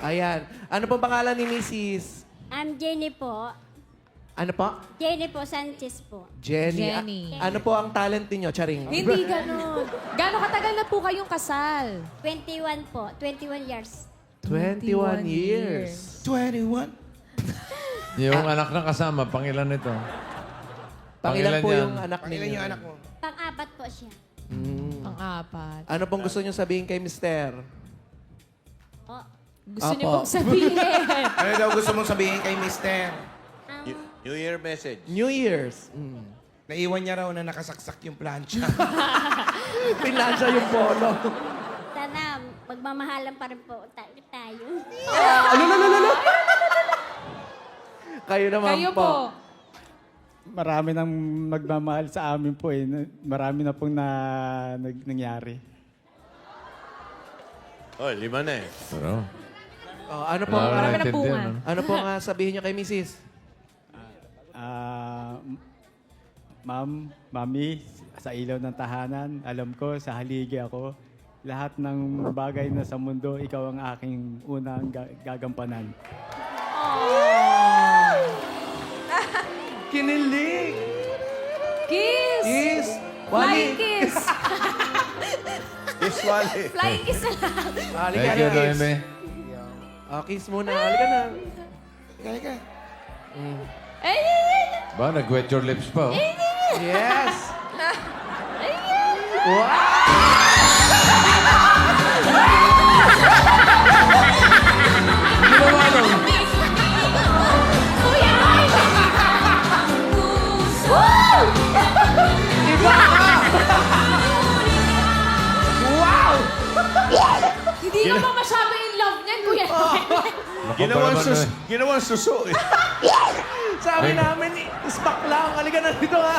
Ayan. Ano pong pangalan ni Mrs.? Jenny po. Ano po? Jenny po, Sanchez po. Jenny. Jenny. Ano po ang talent ninyo, Charing? Hindi ganun. Gano'ng katagal na po kayong kasal? 21 po. 21 years. 21 years. 21? Yung anak na kasama, pangilan nito? Pangilan po yan? yung anak ninyo? yung anak mo? Pang-apat po siya. Ang apat. Ano pong gusto niyo sabihin kay Mister? Po. Gusto niyo Apo. pong sabihin. Ano daw gusto mong sabihin kay Mister? New Year message. New Year's. Naiwan niya raw na nakasaksak yung plancha. Pinansya yung polo. Sana magmamahalan pa rin po tayo. Kayo naman Kayo po. po. Marami nang magmamahal sa amin po eh. Marami na pong nangyari. Oh, 5 na eh. Pero, Oh, ano po? wala Marami na naintindihan, bunga. no? Ano po nga sabihin niyo kay Mrs.? Ma'am, Mami, sa ilaw ng tahanan, alam ko, sa haligi ako, lahat ng bagay na sa mundo, ikaw ang aking unang gagampanan. Kinilig! Kiss! Kiss! Flying Wally! kiss! Kiss Wally. Flying kiss na lang. Halika Thank you, na, kiss. Noeme. Kiss muna. Halika na. Halika. Ay, ay, ay. Ba, nag-wet your lips pa, oh. Yes! Ginawa nun. Kuya Noime! Iba ka! Wow! Hindi naman masyado in love niyan, Kuya Noime. Ginawang suso eh. Sabi namin, smack lang. Halika na dito nga.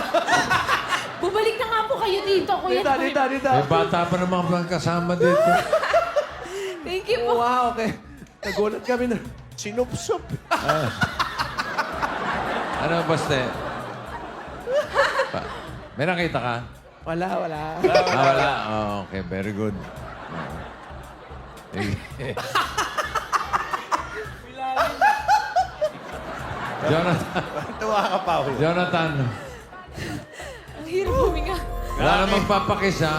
Bumalik na nga po kayo dito, Kuya Dito, Noime. dito, dito. May bata pa naman ang kasama dito. Thank you po. Wow, okay. Nagulat kami na. Sinupsup. Ano, baste? May nakita ka? Wala. Wala. Oh, okay, very good. Jonathan. Tuwa ka, Paul. Jonathan. Ang hirap huminga. Wala namang papakis, ha?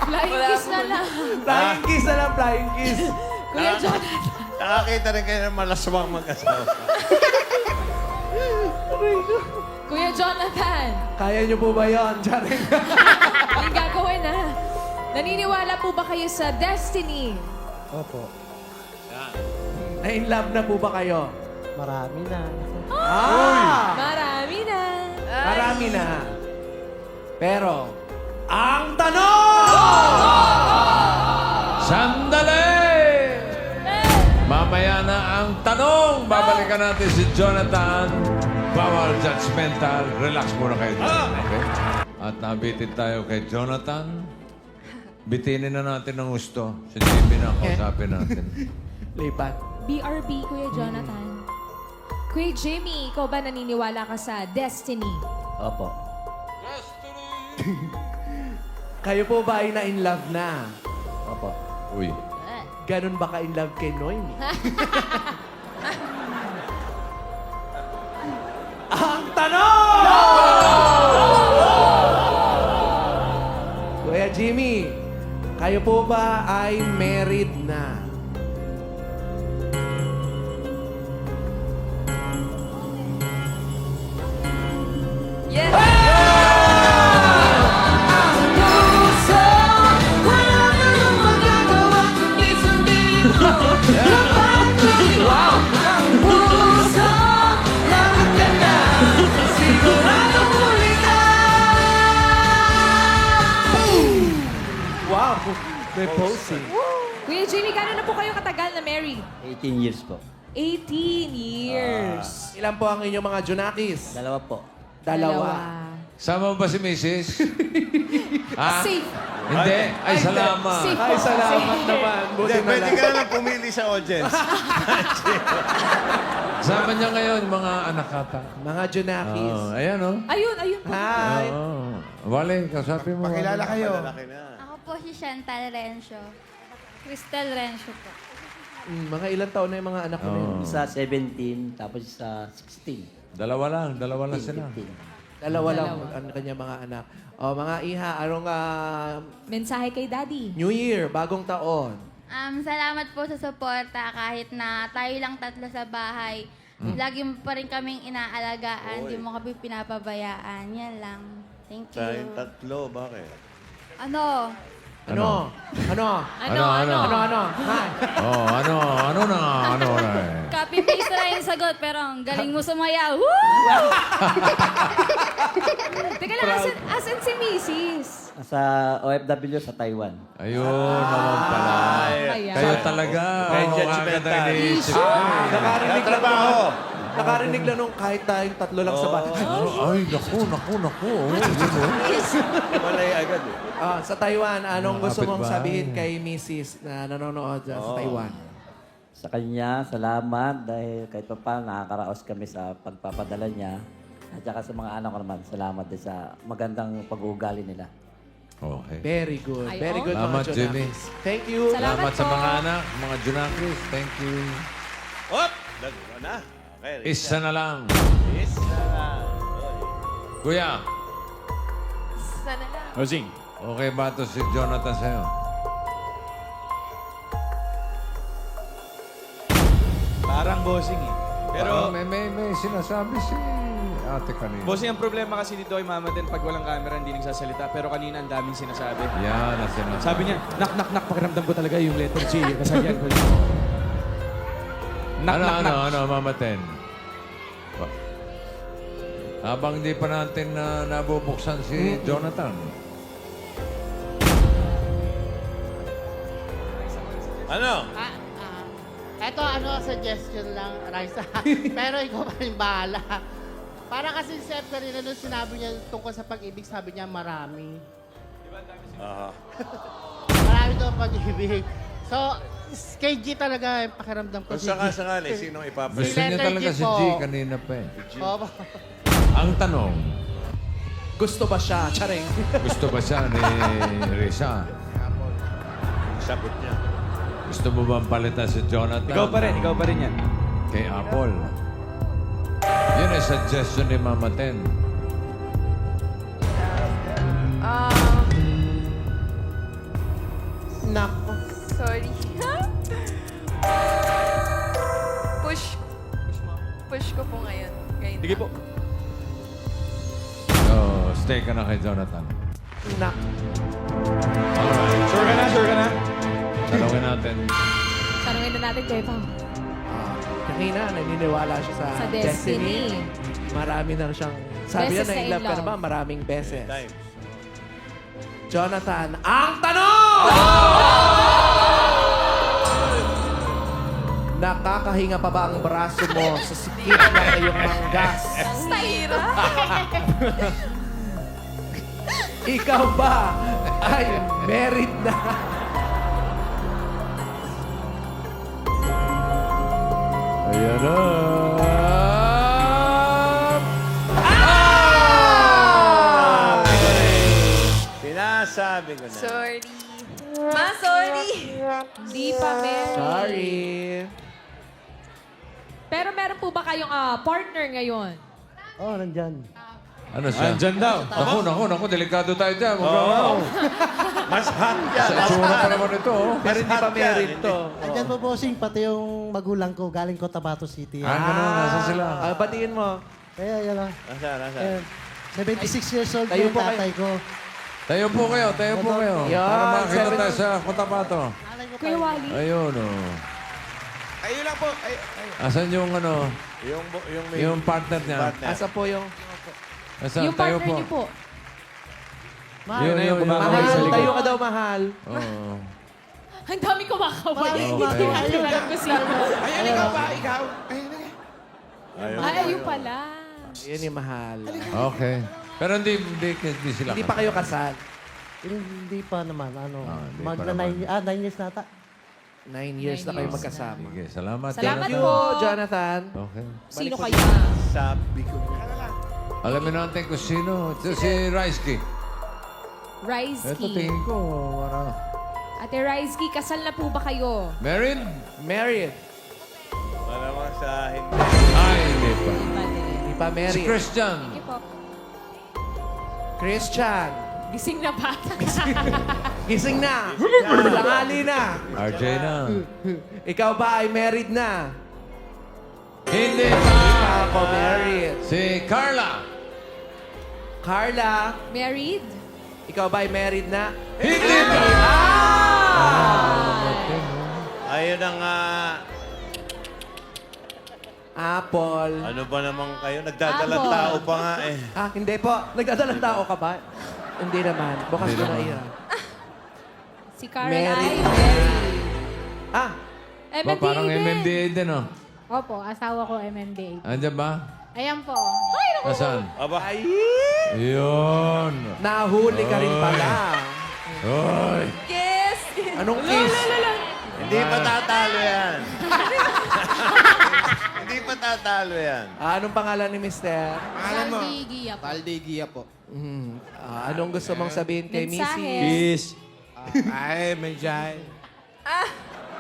Flying kiss na lang. Flying kiss na lang, flying kiss. Kuya Jonathan. Nakakita rin kayo ng malaswang mag-asawa. Kuya Jonathan. Kaya niyo po ba yun? Charing. Ang gagawin na. Naniniwala po ba kayo sa destiny? Opo. Na-in love na po ba kayo? Marami na. Marami na. Marami na. Pero, ang tanong! Sandali! Mamaya na ang tanong. Babalikan natin si Jonathan. Bawal judgmental. Relax muna kayo. Okay? At nabitin tayo kay Jonathan. Bitinin na natin ng gusto. Si Jimmy na kausapin natin. Lipat. BRB, Kuya Jonathan. Kuya Jimmy, ikaw ba naniniwala ka sa destiny? Opo. Kayo po ba ay na-in love na? Opo. Uy. Ganun ba ka-in love kay Noemi? Ang tanong! Kuya Jimmy, kayo po ba ay married na? Yes! Wow! May posing. Kuya Jimmy, gano'n na po kayo katagal na married? 18 years po. 18 years. Ilan po ang inyong mga Junakis? Dalawa po. Dalawa. Sama mo ba si Mrs.? ha? Safe. Hindi. Ay, salamat. Safe. Ay, salamat naman. Buti na Pwede lang. ka na lang pumili sa audience. Sama niya ngayon, mga anak kata. Mga Junakis. Oh, ayan, oh. Ayun po. Hi! Oh. Wale, kausapin mo. Pakilala kayo. Malaki na. Ako po si Chantal Rencio. Crystal Rencio po. Mga ilang taon na yung mga anak ko na yun? Isa 17, tapos isa 16. Dalawa lang sila. 15. Dalawa lang ang kanyang mga anak. O, mga iha, anong Mensahe kay Daddy. New Year, bagong taon? Salamat po sa suporta kahit na tayo lang tatlo sa bahay. Lagi mo pa rin kaming inaalagaan, hindi mo kami pinapabayaan. Yan lang. Thank you. Tayong tatlo, bakit? Ano? Ano? Hi! Oh, ano na. Copy-paste na yung sagot, pero ang galing mo sumayaw. Woo! Teka lang, asan si Mrs.? Sa OFW sa Taiwan. Ayun, naman pala. Ayan. Kayo talaga. Kaya Oo, judgmental. agad na iniisip. Nakarinig lang nung kahit tayong tatlo lang sa bahay. Ay, naku. Oh, yun, oh. Malay agad eh. Sa Taiwan, anong gusto mong Kapitbahay. sabihin kay Mrs. na nanonood sa Taiwan? Sa kanya, salamat dahil kahit pa paano nakakaraos kami sa pagpapadala niya. At saka sa mga anak ko naman, salamat din sa magandang pag-uugali nila. Okay. Very good. Ay, Very oh. good, Salamat, mga Jimmy. Junakis. Thank you. Salamat sa po. mga anak, mga Junakis. Thank you. Hop! Dalawa na. Okay, Isa na lang. Isa na. Kuya, Sana lang. Rosing. okay ba ito si Jonathan sa'yo? Parang bossing eh. Pero may sinasabi si ate kanina. Bossing, ang problema kasi dito ay Mama Ten, pag walang camera, hindi nagsasalita. Pero kanina ang daming sinasabi. Yan, ang sinasabi. Sabi niya, nak, pakiramdam ko talaga yung letter G. Kasabihan ko. Ano, Mama Ten? Habang hindi pa natin nabubuksan si Jonathan. Ano? Eto, suggestion lang, Raisa. Pero ikaw pa rin bahala. Para kasi si Seth kanina nung sinabi niya tungkol sa pag-ibig, sabi niya marami. Aha. Marami daw pag-ibig. So, kay G talaga, pakiramdam ko Kung si G. sakasakali, sinong Gusto ipapalit? niya letter talaga G si po. G kanina pa eh. Opo. Ang tanong, Gusto ba siya? Charing. Gusto ba siya ni Risa? Sagot niya. Gusto mo bang palitan si Jonathan? Ikaw pa rin yan. Kay Apple. Yun ay suggestion ni Mama Ten. Nako. Sorry. Push ko po ngayon. Sige po. So, stay ka na kay Jonathan. Nako. Alright. Sure ka na? Talungin natin. Tanungin na natin kayo pa. Kanina, naniniwala siya Sa Destiny. Marami na siyang... Sabi niya, Beses na in na-in-love ka na love. ba? Maraming beses. Times. Jonathan, ang tanong! Nakakahinga pa ba ang braso mo sa sikip ng iyong manggas? Tahira. Ikaw ba ay married na? Ayan na. Sinasabi ko na. Sorry. Ma, sorry. Di pa meron. Sorry. Pero meron po ba kayong partner ngayon? Oh, nandyan. Ano siya? Andyan daw. Naku, delikado tayo dyan. Huwag Mas hot yan. Sa itsura pa naman ito. Oh. Pero hindi pa married to. Nandyan po, bossing, pati yung magulang ko, galing Cotabato City. Ano, nasa sila? Batiin mo. Kaya yan lang. Nasa. Eh, 76 years old Tayo yung po kayo. tatay ko. Tayo po kayo. Yan, Para makita seven- tayo sa Cotabato. Kuya Wally? Ayun, oh. Kayo lang po. Asan yung ano, Yung yung partner niya? partner. Asa po yung... Asan? Yung Tayo partner po. niyo po. Yun na yung kumakaway Mahal, sa likod. tayo ka daw, mahal. Oo. Ang dami kumakaway. Marami Hindi kumakaway. natin alam kung sino. Ayan, ikaw ba? Ikaw? Ay, ayun pala. Yan yung mahal. Okay. Pero hindi sila. Hindi pa kayo kasal. Hindi pa naman, ano. Hindi pa Magna naman. 9 years nata. 9 years na kayo magkasama. Sige, salamat. Salamat Thank you, po. Jonathan. Okay. Sino kaya? Sabi ko. Alamin natin kung sino. Ito si Raisky. Ito Raisky. tingin ko. Para... Ate Raisky, kasal na po ba kayo? Married? Married. Malamang sa hindi. Ay, hindi pa. Hindi pa Si married. Christian. Sige po. Christian. Gising na ba? Gising na. Langali na. RJ na. Ikaw ba ay married na? Hindi pa. Ako married. Si Carla. Carla, Married? ikaw ba ay married na? Hindi pa. Ayun ang Apple. ano ba naman kayo? Nagdadalang Apple. tao pa nga eh. Hindi po. Nagdadalang tao ka ba? Hindi naman. Bukas Hindi ko na naman. iya. Si Caroline? Married. Married. Ah, Ba, parang MMDA din, oh. Opo, asawa ko MMDA. Andiyan ba? Ayan po. Nasaan? Aba, ay. Yun. Nahuli ka rin pala. Oy. Kiss! Anong kiss? hindi pa tatalo yan. Hindi pa tatalo yan. Anong pangalan ni Mister? Saldigia po. Taldigia po. Anong gusto mong sabihin kay Mensahe. Missy? Ay, medjay.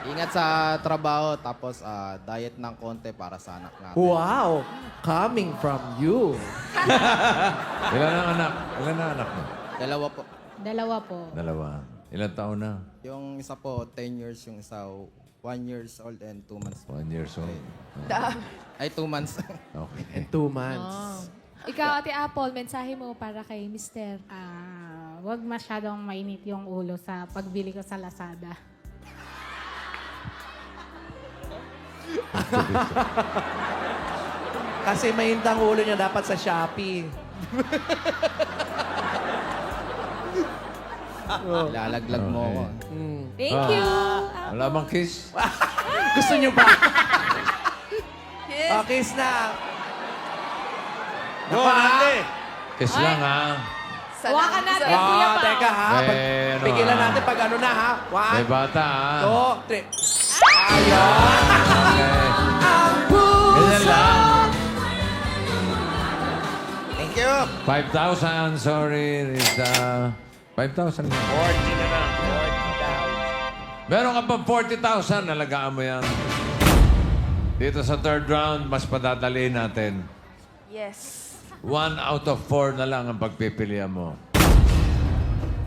Ingat sa trabaho, tapos diet ng konti para sa anak natin. Wow! Coming from you. Ilan ang anak? Ilan ang anak mo? Dalawa po. Dalawa po. Dalawa. Ilan taon na? Yung isa po, 10 years. Yung isa, 1 years old and 2 months. 1 year old. Ay, 2 months. Okay. In 2 months. Ikaw, Ate Apple, mensahe mo para kay Mister. Huwag masyadong mainit yung ulo sa pagbili ko sa Lazada. Kasi mahintang ulo niya dapat sa Shopee. Lalaglag mo ako. Thank you. Wala bang kiss? Gusto niyo ba? Kiss! Kiss na. Go, Nande! Kiss lang, ha? Hawakan natin, Salamat. Kuya Pao. Teka ha. Ano, Pigilan natin pag ano na ha. May 1, bata, ha? 2, 3. Ayan. Okay. Ang puso. Ganyan lang. Thank Thank you. 5,000, sorry, Risa. 5,000 lang. 40 na lang. 40,000. Meron ka pa 40,000, nalagaan mo yan. Dito sa third round, mas padadali natin. Yes. 1 out of 4 na lang ang pagpipilian mo.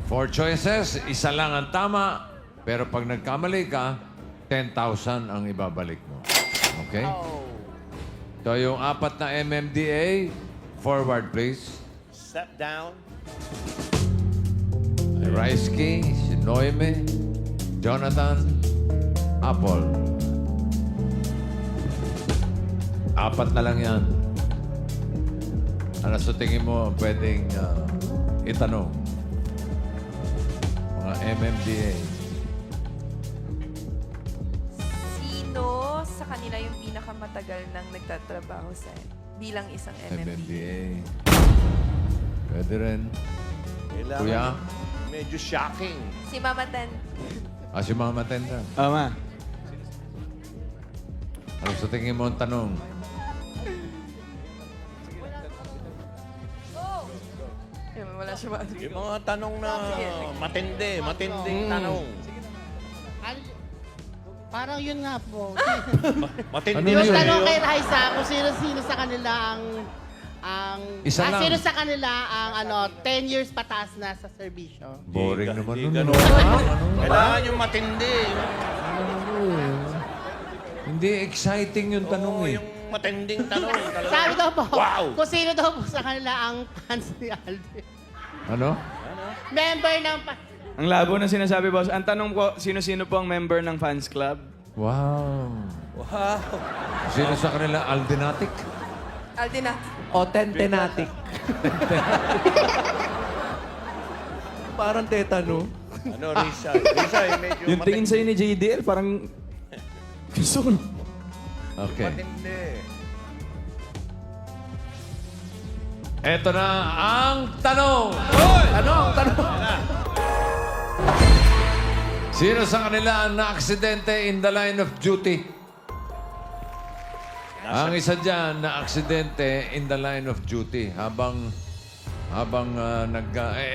4 choices, isa lang ang tama. Pero pag nagkamali ka, 10,000 ang ibabalik mo. Okay? So yung 4 na MMDA, forward please. Step down. Raisky, si Noime, Jonathan, Apple. 4 na lang yan. Ano sa tingin mo pwedeng itanong? Mga MMDA. Sino sa kanila yung pinakamatagal nang nagtatrabaho sa bilang isang MMDA? MMDA. Pwede rin. Kailangan Kuya? medyo shocking. Si Mama Ten. Si Mama Tenda. Ma. Ano sa tingin mo ang tanong? Wala siya ma- Yung mga tanong na matinding tanong. Parang yun nga po. Matindi Yung yun. tanong kay Raisa, kung sino-sino sa kanila Isa lang. sino sa kanila ang 10 years pataas na sa serbisyo. Boring naman Di nun. ganun. Kailangan yung matindi. Hindi exciting yung tanong Oo, eh. yung matinding tanong. Talaga. Sabi daw po, Wow! kung sino daw po sa kanila ang fans ni Alden. Ano? Member ng Ang labo na sinasabi, boss. Ang tanong po, sino-sino po ang member ng fans club? Wow. Wow! Sino sa kanila? Aldenatic? Aldina. O tentenatic. Parang tetano. Ano, Risa? Risa, yung medyo Yung tingin sa'yo ni JDL, parang... Gusto ko. Okay. matindi. Eto na ang tanong. Tanong. Sino sa kanila ang na-aksidente in the line of duty? Ang isa dyan, na-aksidente in the line of duty habang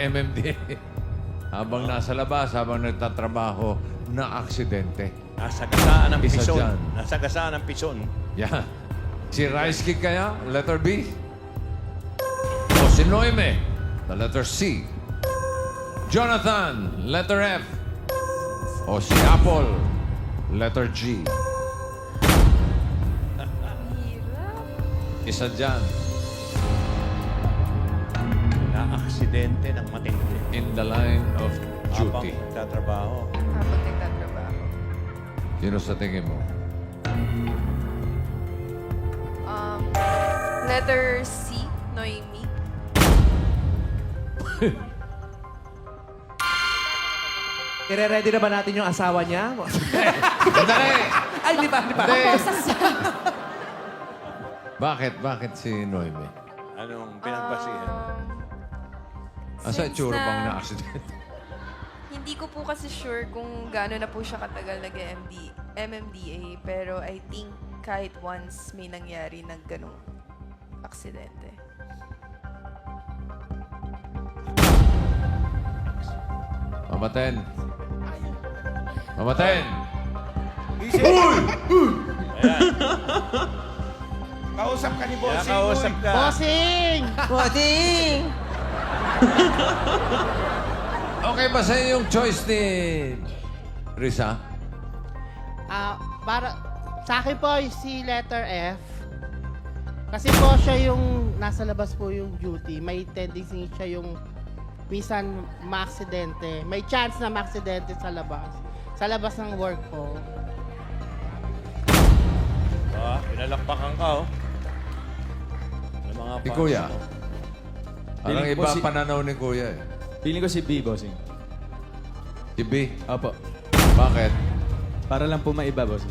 MMD. Habang nasa labas, habang nagtatrabaho, na-aksidente. Nasagasaan ng Isa pison. dyan. Nasagasaan ng pison. Yan. Si Raisky kaya, letter B. O si Noime, the letter C. Jonathan, letter F. O si Apple, letter G. Isa dyan, Na-aksidente ng matindi. in the line of Habang duty. nagtatrabaho. Habang nagtatrabaho. Sino sa tingin mo? Letter C, Noemi. Ire-ready na ba natin yung asawa niya? Sandali! Ay, di ba? Bakit si Noime? Anong pinagbasihan? Asa Since itsura na- bang na-aksidente? Hindi ko po kasi sure kung gaano na po siya katagal MMDA, pero I think kahit once may nangyari ng ganong aksidente. Mamaten. Mamaten! Kausap ka ni Bossing. Kausap ka. Bossing! Bossing! Okay ba sa'yo yung choice ni Risa? Para sa akin po si letter F. Kasi po siya yung nasa labas po yung duty. May tendency siya yung minsan ma-aksidente. May chance na ma-aksidente sa labas. Sa labas ng work po. Pinalakpakan ka, oh. Ng mga Si fans Kuya. mo. Parang Feeling ko iba si- pananaw ni Kuya eh. Feeling ko si B, bossing. Si B. Opo. Bakit? Para lang po maiba, bossing.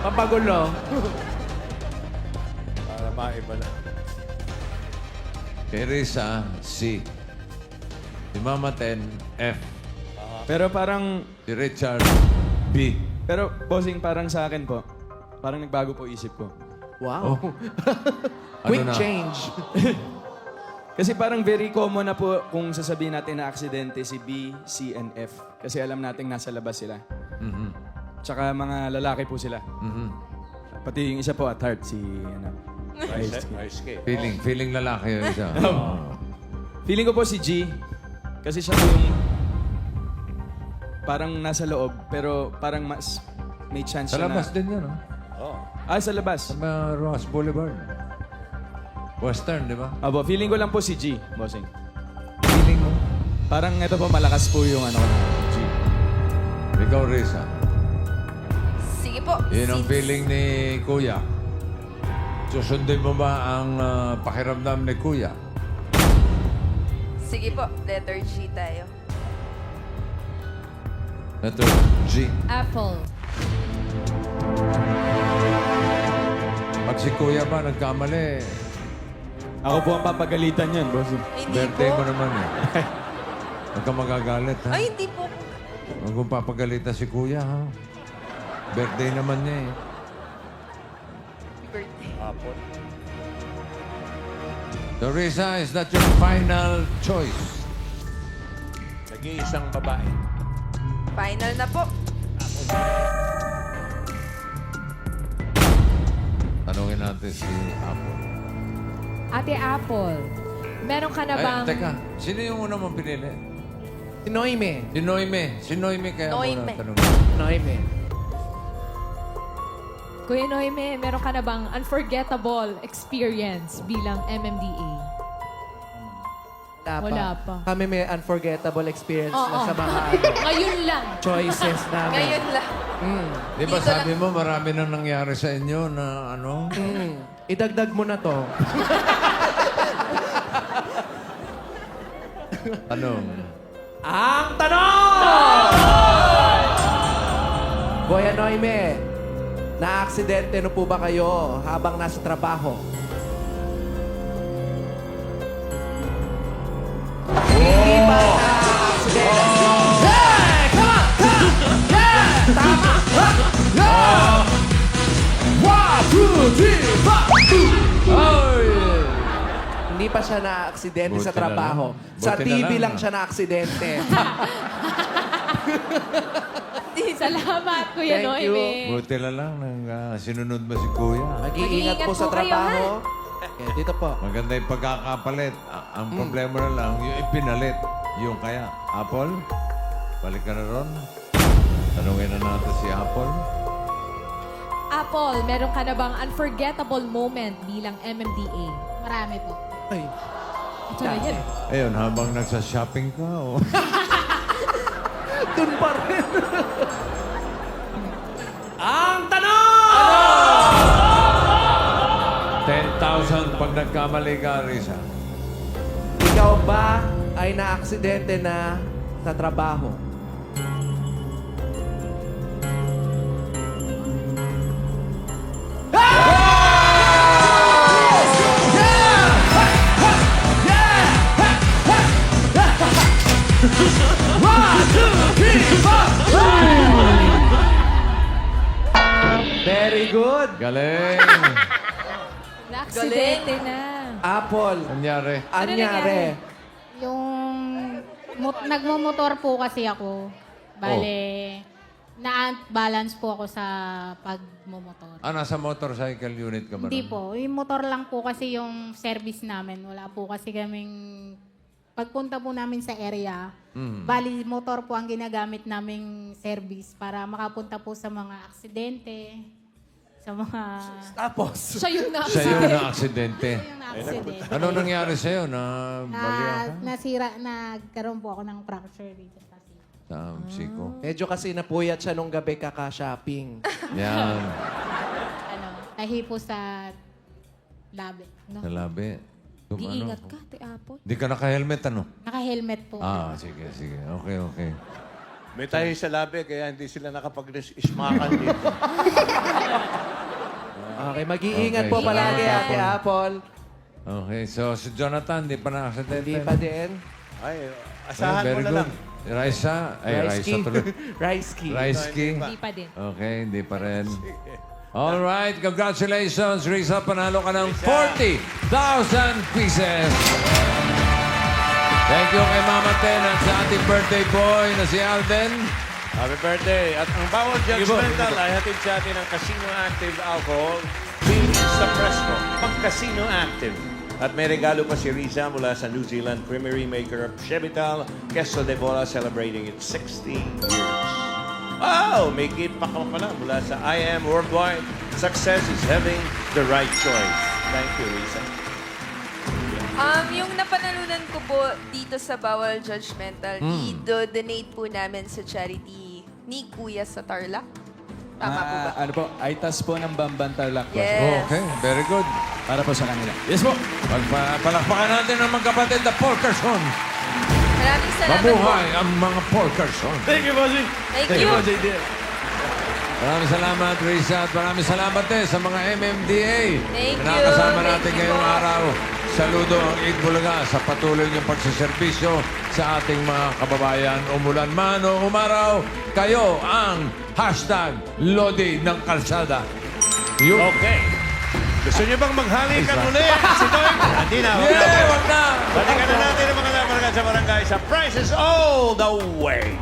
Pampagulo. Para maiba na. Kay Risa, C. Si Mama Ten, F. Pero parang... Si Richard, B. Pero, bossing, parang sa akin po, parang nagbago po isip ko. Wow. Oh. Quick Ano na? change. Kasi parang very common na po kung sasabihin natin na aksidente si B, C, and F. Kasi alam nating nasa labas sila. Tsaka mga lalaki po sila. Pati yung isa po at heart, si Risky. Feeling lalaki yun siya. Feeling ko po si G. Kasi siya po yung parang nasa loob, pero parang mas may chance Sa siya labas na... din yan, Sa labas. Sa Ross Boulevard. Western, di ba? Abo, feeling ko lang po si G, bossing. Feeling mo? Parang ito po, malakas po yung ano, G. Ikaw, Risa. Sige po. Yun ang feeling ni Kuya. Susundin mo ba ang pakiramdam ni Kuya? Sige po, letter G tayo. Letter G. Apple. Pag si Kuya ba nagkamali, Ako po ang papagalitan yan, bossing. Hindi birthday po. mo naman eh. Huwag ka magagalit, ha? Ay, hindi po. Huwag mong papagalitan si Kuya, ha? Birthday naman niya eh. Birthday. So, Risa, is that your final choice? Nag-iisang babae. Final na po. Tanungin natin si Apple. Ate Apple, meron ka na bang... Ay, teka. Sino yung una mong pinili? Si Noime. Si Noime. Si Noime kaya Noime. muna tanungin. Noime. Kuya Noime, meron ka na bang unforgettable experience bilang MMDA? Wala pa. Kami may unforgettable experience Oo. na sa mga Ngayon lang. choices namin. Ngayon lang. Di ba Dito sabi mo marami nang nangyari sa inyo na ano? Idagdag mo na to. Tanong. Ang tanong! Kuya Noime, na-aksidente na po ba kayo habang nasa trabaho? Hindi ba na-aksidente? Hey! Come on! Come on! Yeah! Tama! Yeah! 1, 2, 3, 4! Ay! Hindi pa siya na-aksidente Buti sa trabaho. na lang. Sa Buti na TV lang, lang siya na-aksidente. Salamat, Kuya Thank you. Noime. Buti na lang nang sinunod mo si Kuya. Mag-iingat po sa Mag-iingat po kayo, trabaho. Okay, dito po. Maganda yung pagkakapalit. Ang problema na lang, yung ipinalit. Yung kaya. Apple, balik ka na ron. Tanungin na natin si Apple. Apple, meron ka na bang unforgettable moment bilang MMDA? Marami po. Ay, Ito na yan. Ayun, habang nagsa-shopping ka, dun pa rin. Ang tanong! 10,000 pag nagkamali ka, Risa. Ikaw ba ay na-aksidente na sa trabaho? Very good. Galing! Na-aksidente na. Apple. Nangyari. Anyare. Yung nagmumotor po kasi ako. Bale, na-balance po ako sa pagmumotor. Nasa motorcycle unit ka ba? Hindi nun? po. Yung motor lang po kasi yung service namin. Wala po kasi kaming... Pagpunta po namin sa area, bali motor po ang ginagamit naming service para makapunta po sa mga aksidente, sa mga... Tapos. Siya yung Siya yung na-aksidente. Yung aksidente. Ano nangyari sa'yo? Na balian ka? Nasira, nagkaroon po ako ng fracture dito sa siko. Sa siko. Medyo kasi napuyat siya nung gabi kaka-shopping. Yan. Tahi po sa labi. No? Sa labi. Di ingat ka, Ate Apple. Di ka naka-helmet, ano? Naka-helmet po. Sige. Okay. May tayo sa labi, kaya hindi sila nakapag-ismakan dito. Okay, mag-iingat Okay, po palagi, salamat, Ate Apple. Okay, so si Jonathan, di pa na-aksidente? Hindi pa din. Ay, asahan mo very na good. lang. Raisa tuloy. Rice key. Rice key. Hindi pa din. Okay, hindi pa rin. All right, congratulations, Risa. Panalo ka ng 40,000 pieces. Thank you kay Mama Ten at sa ating birthday boy na si Alden. Happy birthday. At ang bawal judgmental ay hatid sa atin ng Casino Active Alcohol. Being Insta Fresco. Pag Casino Active. At may regalo pa si Riza mula sa New Zealand Creamery maker of Chevital, Queso de Bola, celebrating its 60 years. Wow! May gift pa ka pala mula sa I Am Worldwide. Success is having the right choice. Thank you, Riza. Yung napanalunan ko po dito sa Bawal Judgmental, i-donate po namin sa charity ni Kuya sa Tarlac. Tama po ba? Ano po, ITAS po ng Bamban Tarlac po. Yes. Okay, very good. Para po sa kanila. Yes po. Palakpakan natin ang magkapatid na Polkerson. Maraming salamat po. Mabuhay ang mga Polkerson. Thank you, Bossy. Thank you. po, JDL. Maraming salamat, Risa. At maraming salamat din sa mga MMDA Thank na you. nakasama Thank natin you ngayong po. araw. Saludo ang Eid Bulaga sa patuloy niyong pagsiservisyo sa ating mga kababayan. Umulan man o umaraw, kayo ang hashtag Lodi ng Kalsada. Yun. Okay. Gusto niyo bang maghalikan muli? Si Toy? Hindi na. Yeah, wag na. Balikan na natin ang mga labarangay sa barangay sa Prices All the Way.